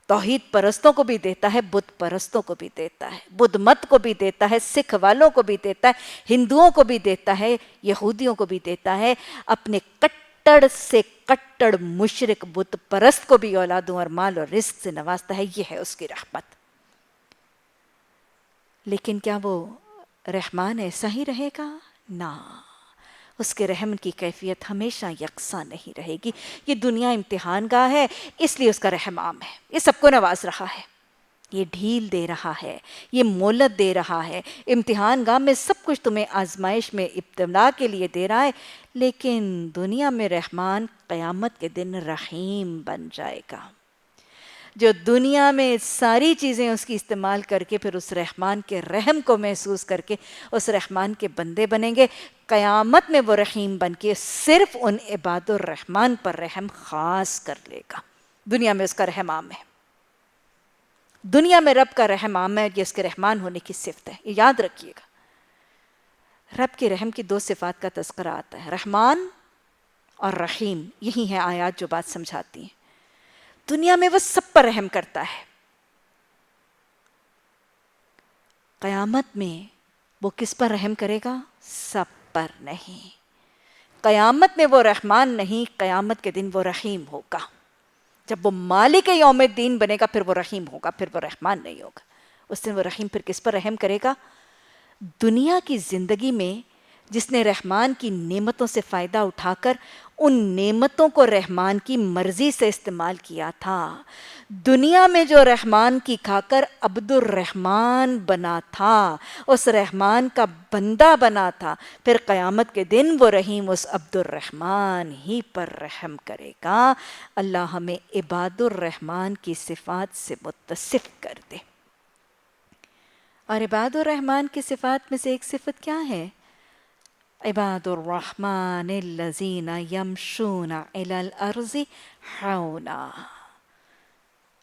توحید پرستوں کو بھی دیتا ہے، بت پرستوں کو بھی دیتا ہے، بدھ مت کو بھی دیتا ہے، سکھ والوں کو بھی دیتا ہے، ہندوؤں کو بھی دیتا ہے، یہودیوں کو بھی دیتا ہے، اپنے کٹڑ سے کٹڑ مشرک بت پرست کو بھی اولادوں اور مال اور رزق سے نوازتا ہے۔ یہ ہے اس کی رحمت۔ لیکن کیا وہ رحمان ایسا ہی رہے گا؟ نہ، اس کے رحم کی کیفیت ہمیشہ یکساں نہیں رہے گی۔ یہ دنیا امتحان گاہ ہے، اس لیے اس کا رحم عام ہے، یہ سب کو نواز رہا ہے، یہ ڈھیل دے رہا ہے، یہ مہلت دے رہا ہے، امتحان گاہ میں سب کچھ تمہیں آزمائش میں ابتلا کے لیے دے رہا ہے، لیکن دنیا میں رحمان قیامت کے دن رحیم بن جائے گا۔ جو دنیا میں ساری چیزیں اس کی استعمال کر کے پھر اس رحمان کے رحم کو محسوس کر کے اس رحمان کے بندے بنیں گے، قیامت میں وہ رحیم بن کے صرف ان عباد الرحمان پر رحم خاص کر لے گا۔ دنیا میں اس کا رحم عام ہے، دنیا میں رب کا رحم عام ہے، یہ اس کے رحمان ہونے کی صفت ہے، یہ یاد رکھیے گا۔ رب کے رحم کی دو صفات کا تذکرہ آتا ہے، رحمان اور رحیم، یہی ہیں آیات جو بات سمجھاتی ہیں۔ دنیا میں وہ سب پر رحم کرتا ہے، قیامت میں وہ کس پر رحم کرے گا؟ سب پر نہیں۔ قیامت میں وہ رحمان نہیں، قیامت کے دن وہ رحیم ہوگا۔ جب وہ مالک یوم الدین بنے گا پھر وہ رحیم ہوگا، پھر وہ رحمان نہیں ہوگا۔ اس دن وہ رحیم پھر کس پر رحم کرے گا؟ دنیا کی زندگی میں جس نے رحمان کی نعمتوں سے فائدہ اٹھا کر ان نعمتوں کو رحمان کی مرضی سے استعمال کیا تھا، دنیا میں جو رحمان کی کھا کر عبد الرحمان بنا تھا، اس رحمان کا بندہ بنا تھا، پھر قیامت کے دن وہ رحیم اس عبد الرحمان ہی پر رحم کرے گا۔ اللہ ہمیں عباد الرحمان کی صفات سے متصف کر دے۔ اور عباد الرحمن کی صفات میں سے ایک صفت کیا ہے؟ عباد الرحمن الذین یمشون علی الارض حونا۔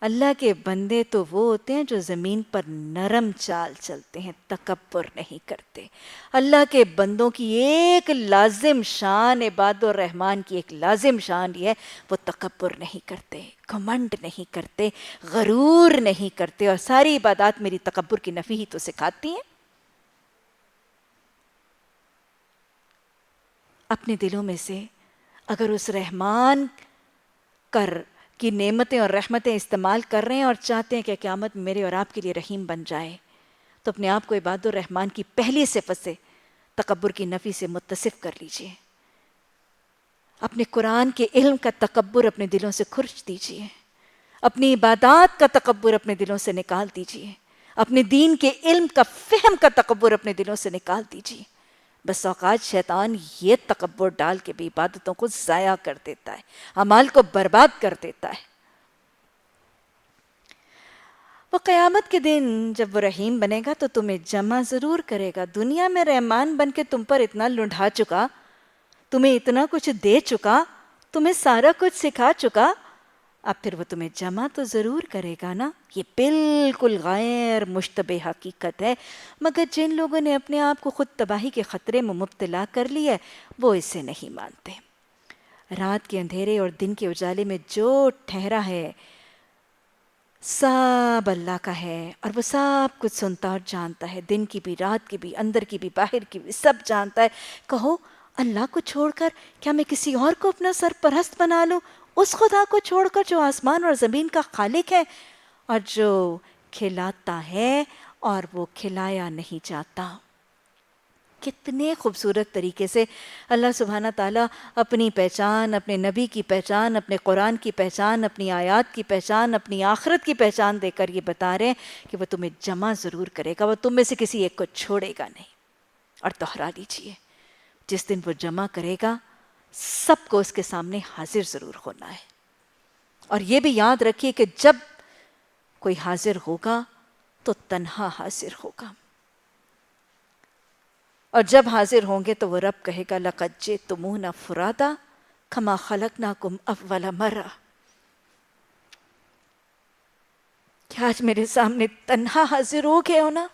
اللہ کے بندے تو وہ ہوتے ہیں جو زمین پر نرم چال چلتے ہیں، تکبر نہیں کرتے۔ اللہ کے بندوں کی ایک لازم شان، عباد الرحمن کی ایک لازم شان یہ ہے، وہ تکبر نہیں کرتے، گھمنڈ نہیں کرتے، غرور نہیں کرتے، اور ساری عبادات میری تکبر کی نفی ہی تو سکھاتی ہیں۔ اپنے دلوں میں سے اگر اس رحمان کی نعمتیں اور رحمتیں استعمال کر رہے ہیں اور چاہتے ہیں کہ قیامت میں میرے اور آپ کے لیے رحیم بن جائے، تو اپنے آپ کو عباد الرحمن کی پہلی صفت سے، تکبر کی نفی سے متصف کر لیجئے۔ اپنے قرآن کے علم کا تکبر اپنے دلوں سے کھرچ دیجئے، اپنی عبادات کا تکبر اپنے دلوں سے نکال دیجئے، اپنے دین کے علم کا فہم کا تکبر اپنے دلوں سے نکال دیجئے۔ بس اوقات شیطان یہ تکبر ڈال کے بھی عبادتوں کو ضائع کر دیتا ہے، اعمال کو برباد کر دیتا ہے۔ وہ قیامت کے دن جب وہ رحیم بنے گا تو تمہیں جمع ضرور کرے گا۔ دنیا میں رحمان بن کے تم پر اتنا لنڈھا چکا، تمہیں اتنا کچھ دے چکا، تمہیں سارا کچھ سکھا چکا، اب پھر وہ تمہیں جمع تو ضرور کرے گا نا۔ یہ بالکل غیر مشتبہ حقیقت ہے، مگر جن لوگوں نے اپنے آپ کو خود تباہی کے خطرے میں مبتلا کر لیا وہ اسے نہیں مانتے۔ رات کے اندھیرے اور دن کے اجالے میں جو ٹھہرا ہے سب اللہ کا ہے، اور وہ سب کچھ سنتا اور جانتا ہے، دن کی بھی، رات کی بھی، اندر کی بھی، باہر کی بھی، سب جانتا ہے۔ کہو اللہ کو چھوڑ کر کیا میں کسی اور کو اپنا سرپرست بنا لوں؟ اس خدا کو چھوڑ کر جو آسمان اور زمین کا خالق ہے اور جو کھلاتا ہے اور وہ کھلایا نہیں جاتا۔ کتنے خوبصورت طریقے سے اللہ سبحانہ تعالیٰ اپنی پہچان، اپنے نبی کی پہچان، اپنے قرآن کی پہچان، اپنی آیات کی پہچان، اپنی آخرت کی پہچان دے کر یہ بتا رہے ہیں کہ وہ تمہیں جمع ضرور کرے گا، وہ تم میں سے کسی ایک کو چھوڑے گا نہیں۔ اور دوہرا لیجئے، جس دن وہ جمع کرے گا سب کو اس کے سامنے حاضر ضرور ہونا ہے۔ اور یہ بھی یاد رکھیے کہ جب کوئی حاضر ہوگا تو تنہا حاضر ہوگا، اور جب حاضر ہوں گے تو وہ رب کہے گا لَقَدْ جِئْتُمُونَا فُرَادَىٰ كَمَا خَلَقْنَاكُمْ أَوَّلَ مَرَّةٍ۔ کیا آج میرے سامنے تنہا حاضر ہو گئے ہو نا؟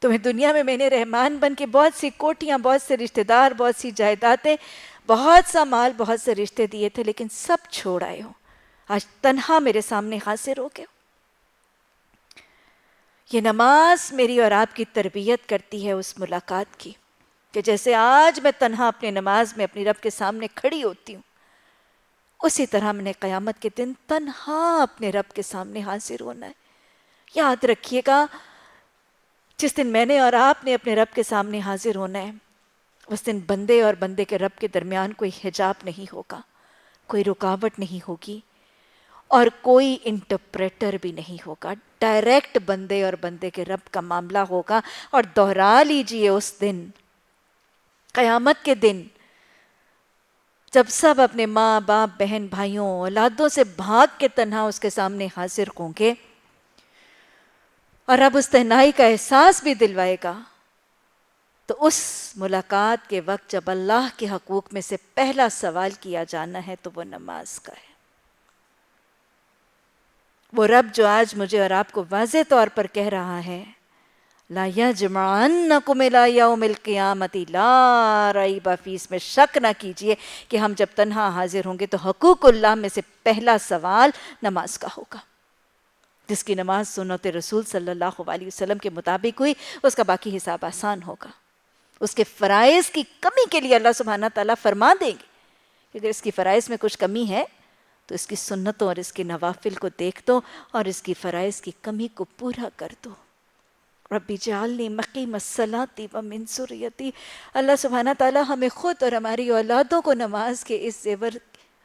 تمہیں دنیا میں میں نے رحمان بن کے بہت سی کوٹیاں، بہت سے رشتہ دار، بہت سی جائیدادیں، بہت سا مال، بہت سے رشتے دیے تھے، لیکن سب چھوڑ آئے ہو، آج تنہا میرے سامنے حاضر ہو گئے ہو۔ یہ نماز میری اور آپ کی تربیت کرتی ہے اس ملاقات کی، کہ جیسے آج میں تنہا اپنے نماز میں اپنی رب کے سامنے کھڑی ہوتی ہوں، اسی طرح میں نے قیامت کے دن تنہا اپنے رب کے سامنے حاضر ہونا ہے۔ یاد رکھیے گا، جس دن میں نے اور آپ نے اپنے رب کے سامنے حاضر ہونا ہے، اس دن بندے اور بندے کے رب کے درمیان کوئی حجاب نہیں ہوگا، کوئی رکاوٹ نہیں ہوگی، اور کوئی انٹرپریٹر بھی نہیں ہوگا۔ ڈائریکٹ بندے اور بندے کے رب کا معاملہ ہوگا۔ اور دوہرا لیجئے اس دن، قیامت کے دن، جب سب اپنے ماں باپ بہن بھائیوں اولادوں سے بھاگ کے تنہا اس کے سامنے حاضر ہوں گے اور اب اس تنہائی کا احساس بھی دلوائے گا، تو اس ملاقات کے وقت جب اللہ کے حقوق میں سے پہلا سوال کیا جانا ہے تو وہ نماز کا ہے۔ وہ رب جو آج مجھے اور آپ کو واضح طور پر کہہ رہا ہے، لا یجمعنکم الی یوم القیامۃ لا ریب فیہ، اس میں شک نہ کیجئے کہ ہم جب تنہا حاضر ہوں گے تو حقوق اللہ میں سے پہلا سوال نماز کا ہوگا۔ جس کی نماز سنت رسول صلی اللہ علیہ وسلم کے مطابق ہوئی، اس کا باقی حساب آسان ہوگا۔ اس کے فرائض کی کمی کے لیے اللہ سبحانہ تعالیٰ فرما دیں گے کہ اگر اس کی فرائض میں کچھ کمی ہے تو اس کی سنتوں اور اس کے نوافل کو دیکھ دو اور اس کی فرائض کی کمی کو پورا کر دو۔ ربی جعلنی مقیم الصلاۃ ومن ذریتی، اللہ سبحانہ تعالیٰ ہمیں خود اور ہماری اولادوں کو نماز کے اس زیور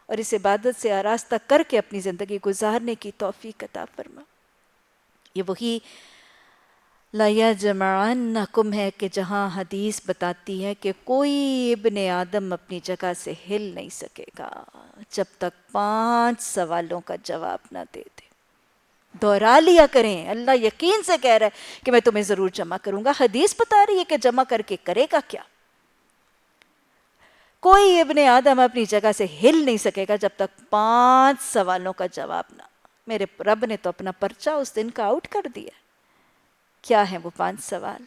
اور اس عبادت سے آراستہ کر کے اپنی زندگی گزارنے کی توفیق عطا فرما۔ یہ وہی لا یجمعنکم ہے کہ جہاں حدیث بتاتی ہے کہ کوئی ابن آدم اپنی جگہ سے ہل نہیں سکے گا جب تک 5 سوالوں کا جواب نہ دے دے۔ دہرا لیا کریں، اللہ یقین سے کہہ رہا ہے کہ میں تمہیں ضرور جمع کروں گا۔ حدیث بتا رہی ہے کہ جمع کر کے کرے گا کیا؟ کوئی ابن آدم اپنی جگہ سے ہل نہیں سکے گا جب تک 5 سوالوں کا جواب نہ۔ میرے رب نے تو اپنا پرچہ اس دن کا آؤٹ کر دیا۔ کیا ہیں وہ 5 سوال؟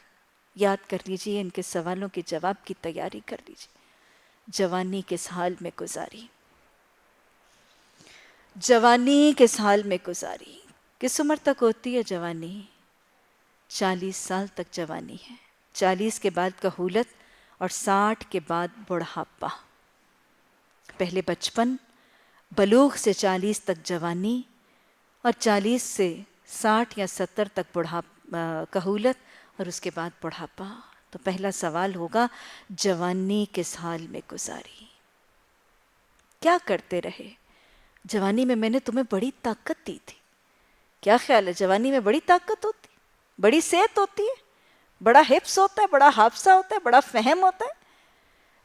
یاد کر لیجئے، ان کے سوالوں کے جواب کی تیاری کر لیجئے۔ جوانی کس حال میں گزاری؟ جوانی کس حال میں گزاری؟ کس عمر تک ہوتی ہے جوانی؟ 40 سال تک جوانی ہے، 40 کے بعد کہولت اور 60 کے بعد بڑھاپا۔ پہلے بچپن، بلوغ سے 40 تک جوانی، اور 40 سے 60 یا 70 تک کہولت، اور اس کے بعد بڑھاپا۔ تو پہلا سوال ہوگا، جوانی کس حال میں گزاری؟ کیا کرتے رہے؟ جوانی میں نے تمہیں بڑی طاقت دی تھی۔ کیا خیال ہے جوانی میں بڑی طاقت ہوتی، بڑی صحت ہوتی ہے، بڑا حفظ ہوتا ہے، بڑا حافظہ ہوتا ہے، بڑا فہم ہوتا ہے؟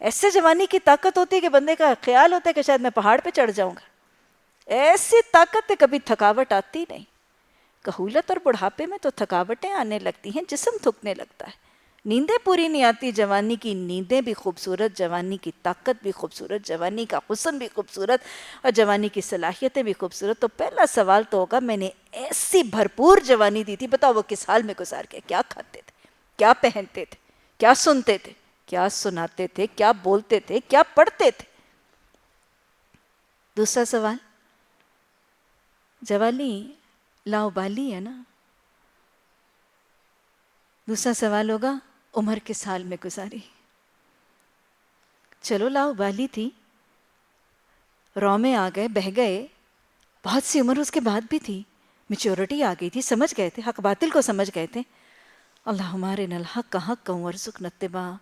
ایسے جوانی کی طاقت ہوتی ہے کہ بندے کا خیال ہوتا ہے کہ شاید میں پہاڑ پہ چڑھ جاؤں گا۔ ایسی طاقت ہے، کبھی تھکاوٹ آتی نہیں۔ کہولت اور بڑھاپے میں تو تھکاوٹیں آنے لگتی ہیں، جسم تھکنے لگتا ہے، نیندیں پوری نہیں آتی۔ جوانی کی نیندیں بھی خوبصورت، جوانی کی طاقت بھی خوبصورت، جوانی کا حسن بھی خوبصورت، اور جوانی کی صلاحیتیں بھی خوبصورت۔ تو پہلا سوال تو ہوگا، میں نے ایسی بھرپور جوانی دی تھی، بتاؤ وہ کس حال میں گزار کے؟ کیا کھاتے تھے، کیا پہنتے تھے، کیا سنتے تھے، کیا سناتے تھے، کیا بولتے تھے، کیا پڑھتے تھے؟ دوسرا سوال، جوانی لاؤبالی ہے نا۔ دوسرا سوال ہوگا، عمر کس حال میں گزاری؟ چلو لاؤبالی تھی، رو میں آ گئے، بہہ گئے، بہت سی عمر اس کے بعد بھی تھی، میچورٹی آ گئی تھی، سمجھ گئے تھے، حق باطل کو سمجھ گئے تھے۔ اللہم ارنا الحق حقا وارزقنا اتباعہ،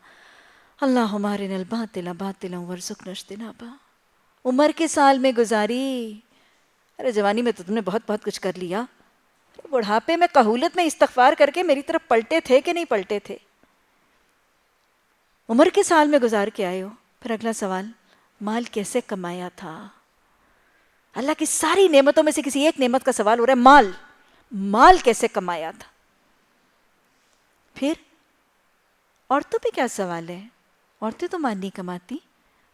اللہم ارنا الباطل باطلا وارزقنا اجتنابہ۔ عمر کس حال میں گزاری؟ ارے جوانی میں تو تم نے بہت بہت کچھ کر لیا، بڑھاپے میں کہولت میں استغفار کر کے میری طرف پلٹے تھے کہ نہیں پلٹے تھے؟ عمر کس حال میں گزار کے آئے ہو؟ پھر اگلا سوال، مال کیسے کمایا تھا؟ اللہ کی ساری نعمتوں میں سے کسی ایک نعمت کا سوال ہو رہا ہے، مال، مال کیسے کمایا تھا؟ پھر عورتوں پہ کیا سوال ہے؟ عورتیں تو مال نہیں کماتی۔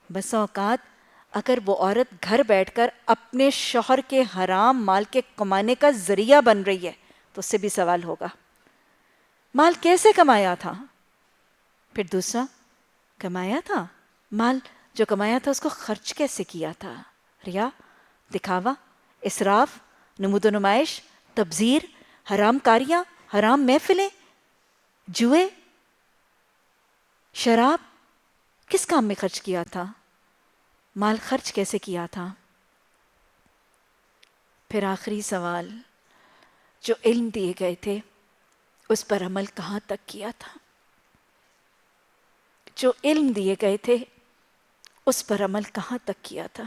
بس اوقات اگر وہ عورت گھر بیٹھ کر اپنے شوہر کے حرام مال کے کمانے کا ذریعہ بن رہی ہے تو اس سے بھی سوال ہوگا، مال کیسے کمایا تھا؟ پھر دوسرا، کمایا تھا مال، جو کمایا تھا اس کو خرچ کیسے کیا تھا؟ ریا، دکھاوا، اسراف، نمود و نمائش، تبذیر، حرام کاریاں، حرام محفلیں، جوئے، شراب، کس کام میں خرچ کیا تھا؟ مال خرچ کیسے کیا تھا؟ پھر آخری سوال، جو علم دیے گئے تھے اس پر عمل کہاں تک کیا تھا؟ جو علم دیے گئے تھے اس پر عمل کہاں تک کیا تھا؟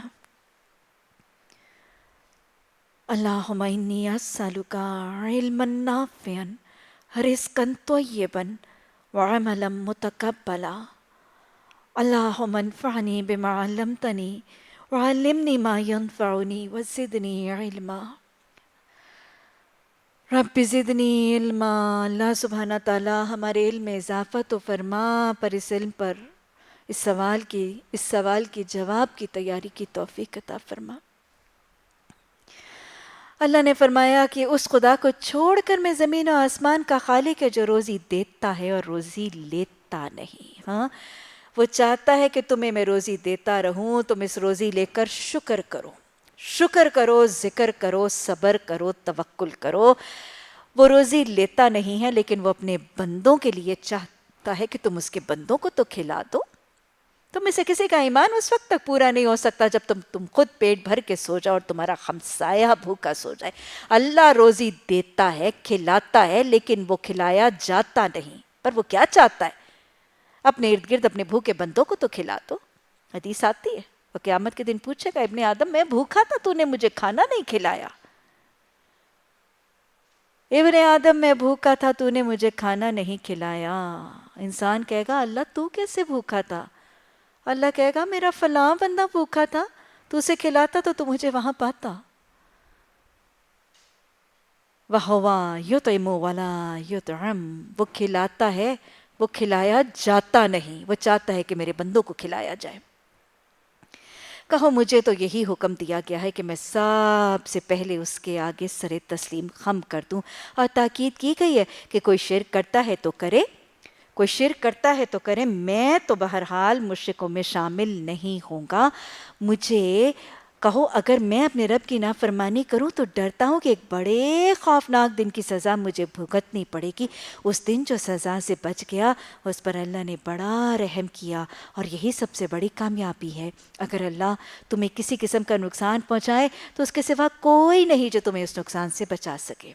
اللہم انی اسألک علما نافعا رزقا طیبا وعملا متقبلا اللہم انفعنی بما علمتنی وعلمنی ما ینفعنی وزدنی علما. رب زدنی علما. اللہ سبحانہ تعالیٰ ہمارے علم میں اضافہ تو فرما، پر اس علم پر اس سوال کی جواب کی تیاری کی توفیق عطا فرما. اللہ نے فرمایا کہ اس خدا کو چھوڑ کر میں زمین و آسمان کا خالق ہے جو روزی دیتا ہے اور روزی لیتا نہیں. ہاں، وہ چاہتا ہے کہ تمہیں میں روزی دیتا رہوں، تم اس روزی لے کر شکر کرو، ذکر کرو، صبر کرو، توکل کرو. وہ روزی لیتا نہیں ہے، لیکن وہ اپنے بندوں کے لیے چاہتا ہے کہ تم اس کے بندوں کو تو کھلا دو. تم میں سے کسی کا ایمان اس وقت تک پورا نہیں ہو سکتا جب تم خود پیٹ بھر کے سو جاؤ اور تمہارا ہمسایہ بھوکا سو جائے. اللہ روزی دیتا ہے، کھلاتا ہے، لیکن وہ کھلایا جاتا نہیں. پر وہ کیا چاہتا ہے؟ اپنے ارد گرد اپنے بھوکے بندوں کو تو کھلا دو. حدیث آتی ہے، وہ قیامت کے دن پوچھے گا، ابن آدم میں بھوکا تھا، تو نے مجھے کھانا نہیں کھلایا. ابن آدم میں بھوکا تھا، تو نے مجھے کھانا نہیں کھلایا. انسان کہے گا اللہ تو کیسے بھوکا تھا؟ اللہ کہے گا میرا فلاں بندہ بھوکا تھا، تو اسے کھلاتا تو مجھے وہاں پاتا. وَهُوَ يُطْعِمُ وَلَا يُطْعَمُ. وہ کھلاتا ہے، وہ کھلایا جاتا نہیں. وہ چاہتا ہے کہ میرے بندوں کو کھلایا جائے. کہو مجھے تو یہی حکم دیا گیا ہے کہ میں سب سے پہلے اس کے آگے سر تسلیم خم کر دوں. اور تاکید کی گئی ہے کہ کوئی شرک کرتا ہے تو کرے، میں تو بہرحال مشرکوں میں شامل نہیں ہوں گا. مجھے کہو اگر میں اپنے رب کی نافرمانی کروں تو ڈرتا ہوں کہ ایک بڑے خوفناک دن کی سزا مجھے بھگتنی پڑے گی. اس دن جو سزا سے بچ گیا اس پر اللہ نے بڑا رحم کیا، اور یہی سب سے بڑی کامیابی ہے. اگر اللہ تمہیں کسی قسم کا نقصان پہنچائے تو اس کے سوا کوئی نہیں جو تمہیں اس نقصان سے بچا سکے.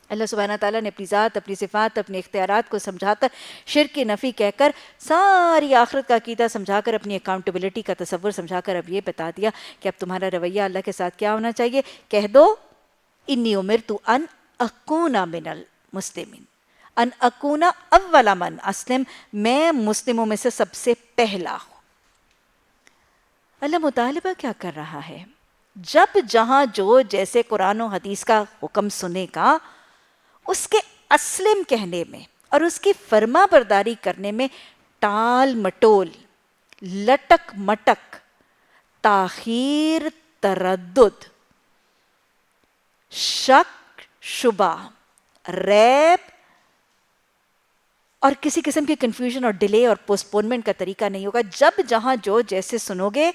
اللہ سبحانہ تعالیٰ نے اپنی ذات، اپنی صفات، اپنے اختیارات کو سمجھا کر، شرک کی نفی کہہ کر، ساری آخرت کا عقیدہ سمجھا کر، اپنی اکاؤنٹیبلٹی کا تصور سمجھا کر اب یہ بتا دیا کہ اب تمہارا رویہ اللہ کے ساتھ کیا ہونا چاہیے. کہہ دو انی امرت ان اکون من المسلمین، ان اکون اول من اسلم، میں مسلموں میں سے سب سے پہلا ہوں. اللہ مطالبہ کیا کر رہا ہے؟ جب جہاں جو جیسے قرآن و حدیث کا حکم سنے گا، اس کے اسلم کہنے میں اور اس کی فرما برداری کرنے میں ٹال مٹول، لٹک مٹک، تاخیر، تردد، شک، شبہ، ریب اور کسی قسم کی کنفیوژن اور ڈیلے اور پوسٹپونمنٹ کا طریقہ نہیں ہوگا. جب جہاں جو جیسے سنو گے،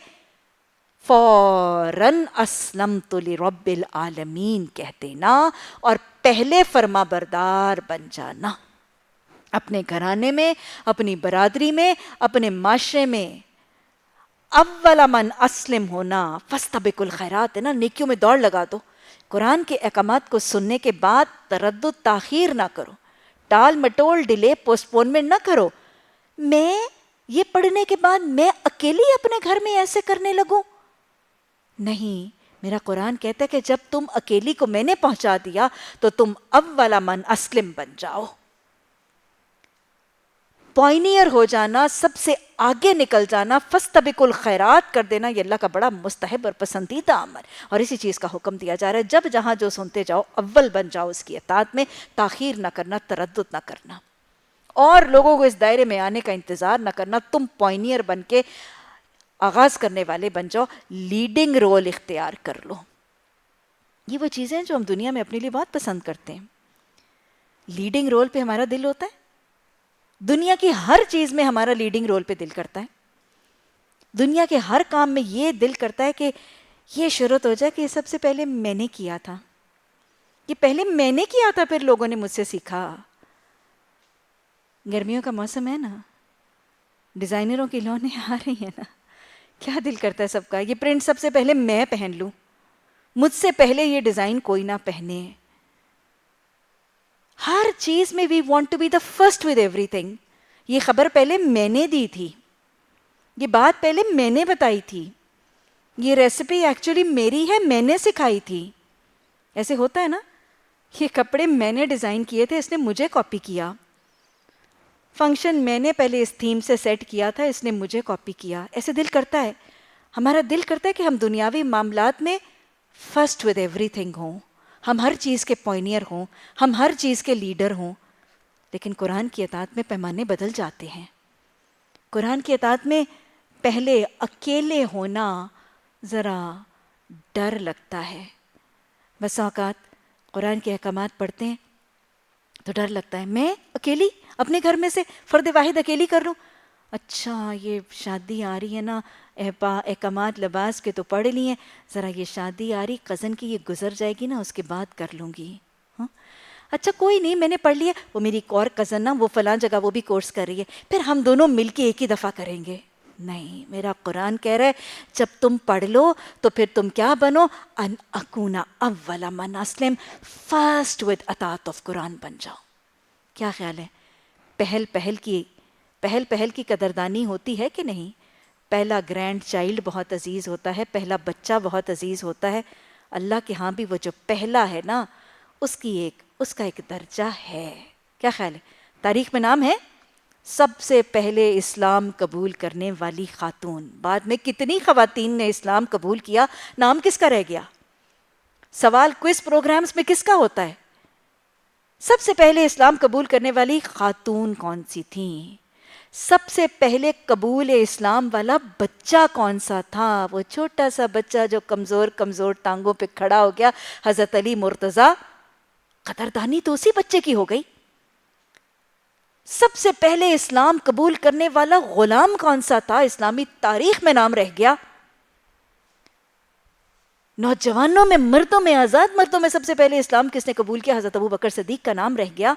فوراً اسلمت لرب العالمین کہہ دینا اور پہلے فرما بردار بن جانا. اپنے گھرانے میں، اپنی برادری میں، اپنے معاشرے میں اول من اسلم ہونا. فاستبقوا الخیرات ہے نا، نیکیوں میں دوڑ لگا دو. قرآن کے احکامات کو سننے کے بعد تردد، تاخیر نہ کرو، ٹال مٹول، ڈیلے، پوسٹپونمنٹ نہ کرو. میں یہ پڑھنے کے بعد میں اکیلی اپنے گھر میں ایسے کرنے لگوں؟ نہیں، میرا قرآن کہتا ہے کہ جب تم اکیلی کو میں نے پہنچا دیا تو تم اول من اسلم بن جاؤ. پائنیئر ہو جانا، سب سے آگے نکل جانا، فاستبقوا الخیرات کر دینا، یہ اللہ کا بڑا مستحب اور پسندیدہ عمل. اور اسی چیز کا حکم دیا جا رہا ہے جب جہاں جو سنتے جاؤ اول بن جاؤ اس کی اطاعت میں، تاخیر نہ کرنا، تردد نہ کرنا، اور لوگوں کو اس دائرے میں آنے کا انتظار نہ کرنا. تم پائنیئر بن کے آغاز کرنے والے بن جاؤ، لیڈنگ رول اختیار کر لو. یہ وہ چیزیں ہیں جو ہم دنیا میں اپنے لیے بہت پسند کرتے ہیں. لیڈنگ رول پہ ہمارا دل ہوتا ہے. دنیا کی ہر چیز میں ہمارا لیڈنگ رول پہ دل کرتا ہے. دنیا کے ہر کام میں یہ دل کرتا ہے کہ یہ شروط ہو جائے کہ یہ سب سے پہلے میں نے کیا تھا، یہ پہلے میں نے کیا تھا، پھر لوگوں نے مجھ سے سیکھا. گرمیوں کا موسم ہے نا، ڈیزائنروں کی لونیں آ رہی ہیں نا، کیا دل کرتا ہے سب کا یہ پرنٹ سب سے پہلے میں پہن لوں، مجھ سے پہلے یہ ڈیزائن کوئی نہ پہنے. ہر چیز میں we want to be the first with everything. یہ خبر پہلے میں نے دی تھی، یہ بات پہلے میں نے بتائی تھی، یہ ریسیپی ایکچولی میری ہے، میں نے سکھائی تھی. ایسے ہوتا ہے نا، یہ کپڑے میں نے ڈیزائن کیے تھے، اس نے مجھے کاپی کیا. فنکشن میں نے پہلے اس تھیم سے سیٹ کیا تھا، اس نے مجھے کاپی کیا. ایسے دل کرتا ہے، ہمارا دل کرتا ہے کہ ہم دنیاوی معاملات میں فرسٹ ود ایوری تھنگ ہوں، ہم ہر چیز کے پائنیئر ہوں، ہم ہر چیز کے لیڈر ہوں. لیکن قرآن کی اطاعت میں پیمانے بدل جاتے ہیں. قرآن کی اطاعت میں پہلے اکیلے ہونا ذرا ڈر لگتا ہے. بس اوقات قرآن کے احکامات پڑھتے ہیں تو ڈر لگتا ہے، میں اکیلی اپنے گھر میں سے فرد واحد اکیلی کر لوں. اچھا یہ شادی آ رہی ہے نا، احکامات لباس کے تو پڑھ لی ہیں، ذرا یہ شادی آ رہی کزن کی، یہ گزر جائے گی نا، اس کے بعد کر لوں گی. اچھا کوئی نہیں، میں نے پڑھ لیا، وہ میری ایک اور کزن نا، وہ فلاں جگہ وہ بھی کورس کر رہی ہے، پھر ہم دونوں مل کے ایک ہی دفعہ کریں گے. نہیں، میرا قرآن کہہ رہا ہے جب تم پڑھ لو تو پھر تم کیا بنو؟ ان اکونا اول من اسلم، فرسٹ ود اطاعت آف قرآن بن جاؤ. کیا خیال ہے؟ پہل پہل کی قدردانی ہوتی ہے کہ نہیں؟ پہلا گرینڈ چائلڈ بہت عزیز ہوتا ہے، پہلا بچہ بہت عزیز ہوتا ہے. اللہ کے ہاں بھی وہ جو پہلا ہے نا، اس کا ایک درجہ ہے. کیا خیال ہے؟ تاریخ میں نام ہے سب سے پہلے اسلام قبول کرنے والی خاتون. بعد میں کتنی خواتین نے اسلام قبول کیا، نام کس کا رہ گیا؟ سوال کوئز پروگرامز میں کس کا ہوتا ہے؟ سب سے پہلے اسلام قبول کرنے والی خاتون کون سی تھیں؟ سب سے پہلے قبول اسلام والا بچہ کون سا تھا؟ وہ چھوٹا سا بچہ جو کمزور ٹانگوں پہ کھڑا ہو گیا، حضرت علی مرتضیٰ. قدردانی تو اسی بچے کی ہو گئی. سب سے پہلے اسلام قبول کرنے والا غلام کون سا تھا؟ اسلامی تاریخ میں نام رہ گیا. نوجوانوں میں، مردوں میں، آزاد مردوں میں سب سے پہلے اسلام کس نے قبول کیا؟ حضرت ابو بکر صدیق کا نام رہ گیا.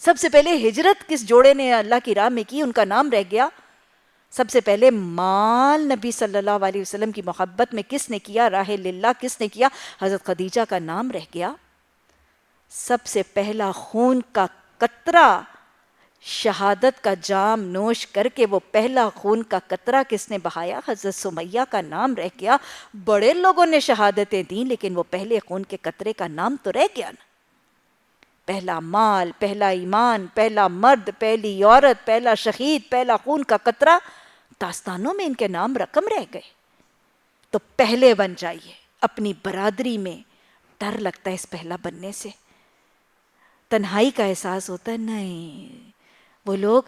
سب سے پہلے ہجرت کس جوڑے نے اللہ کی راہ میں کی؟ ان کا نام رہ گیا. سب سے پہلے مال نبی صلی اللہ علیہ وسلم کی محبت میں کس نے کیا؟ راہ للہ کس نے کیا؟ حضرت خدیجہ کا نام رہ گیا. سب سے پہلا خون کا قطرہ، شہادت کا جام نوش کر کے وہ پہلا خون کا قطرہ کس نے بہایا؟ حضرت سمیہ کا نام رہ گیا. بڑے لوگوں نے شہادتیں دیں لیکن وہ پہلے خون کے قطرے کا نام تو رہ گیا نا. پہلا مال، پہلا ایمان، پہلا مرد، پہلی عورت، پہلا شہید، پہلا خون کا قطرہ، داستانوں میں ان کے نام رقم رہ گئے. تو پہلے بن جائیے. اپنی برادری میں ڈر لگتا ہے اس پہلا بننے سے، تنہائی کا احساس ہوتا ہے. نہیں، وہ لوگ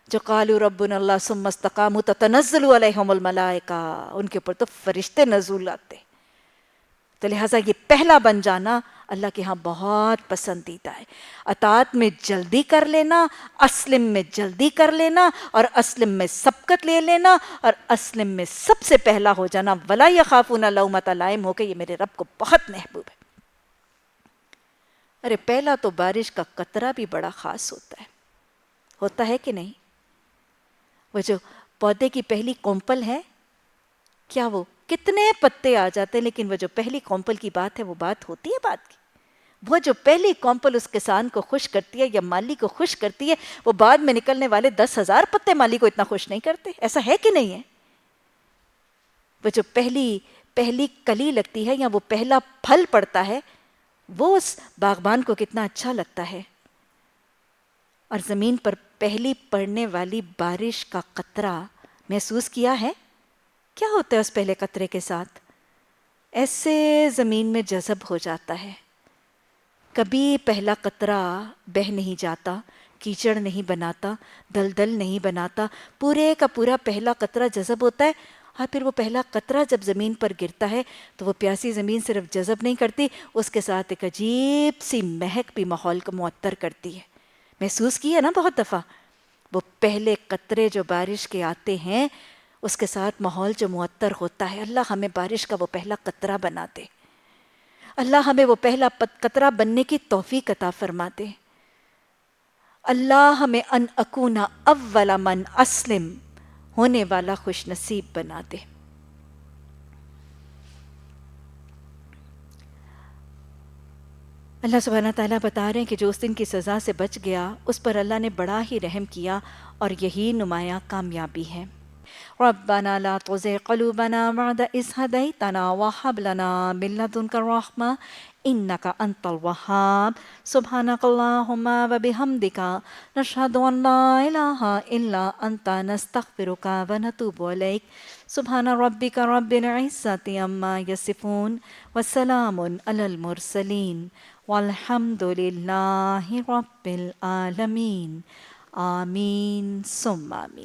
جو قالوا ربنا اللہ ثم استقاموا تتنزل علیہم الملائکہ، ان کے اوپر تو فرشتے نزول آتے. تو لہٰذا یہ پہلا بن جانا اللہ کے ہاں بہت پسندیدہ ہے. اطاعت میں جلدی کر لینا، اسلم میں جلدی کر لینا، اور اسلم میں سبقت لے لینا، اور اسلم میں سب سے پہلا ہو جانا. ولا یخافون لومۃ لائم، ہو کے یہ میرے رب کو بہت محبوب ہے. ارے پہلا تو بارش کا قطرہ بھی بڑا خاص ہوتا ہے کہ نہیں؟ وہ جو پودے کی پہلی کومپل ہے، کیا وہ کتنے پتے آ جاتے ہیں، لیکن وہ جو پہلی کومپل کی بات ہے وہ بات ہوتی ہے بات کی. وہ جو پہلی کومپل اس کسان کو خوش کرتی ہے یا مالی کو خوش کرتی ہے، وہ بعد میں نکلنے والے 10,000 پتے مالی کو اتنا خوش نہیں کرتے. ایسا ہے کہ نہیں ہے؟ وہ جو پہلی کلی لگتی ہے یا وہ پہلا پھل پڑتا ہے، وہ اس باغبان کو کتنا اچھا لگتا ہے. اور زمین پر پہلی پڑنے والی بارش کا قطرہ محسوس کیا ہے؟ کیا ہوتا ہے اس پہلے قطرے کے ساتھ؟ ایسے زمین میں جذب ہو جاتا ہے. کبھی پہلا قطرہ بہہ نہیں جاتا، کیچڑ نہیں بناتا، دلدل نہیں بناتا. پورے کا پورا پہلا قطرہ جذب ہوتا ہے. اور پھر وہ پہلا قطرہ جب زمین پر گرتا ہے تو وہ پیاسی زمین صرف جذب نہیں کرتی، اس کے ساتھ ایک عجیب سی مہک بھی ماحول کو معطر کرتی ہے. محسوس کی ہے نا بہت دفعہ؟ وہ پہلے قطرے جو بارش کے آتے ہیں، اس کے ساتھ ماحول جو معطر ہوتا ہے. اللہ ہمیں بارش کا وہ پہلا قطرہ بنا دے. اللہ ہمیں وہ پہلا قطرہ بننے کی توفیق عطا فرما دے. اللہ ہمیں ان اکونا اول من اسلم ہونے والا خوش نصیب بنا دے. اللہ سبحانہ تعالیٰ بتا رہے ہیں کہ جو اس دن کی سزا سے بچ گیا اس پر اللہ نے بڑا ہی رحم کیا، اور یہی نمایاں کامیابی ہے. ربنا لا تزغ قلوبنا بعد إذ هديتنا وهب لنا من لدنك الرحمة إنك أنت الوهاب سبحانك اللهم وبحمدك نشهد أن لا إله إلا أنت نستغفرك ونتوب إليك سبحان ربك رب العزة عما يصفون وسلام على المرسلين والحمد لله رب العالمين آمين ثم آمين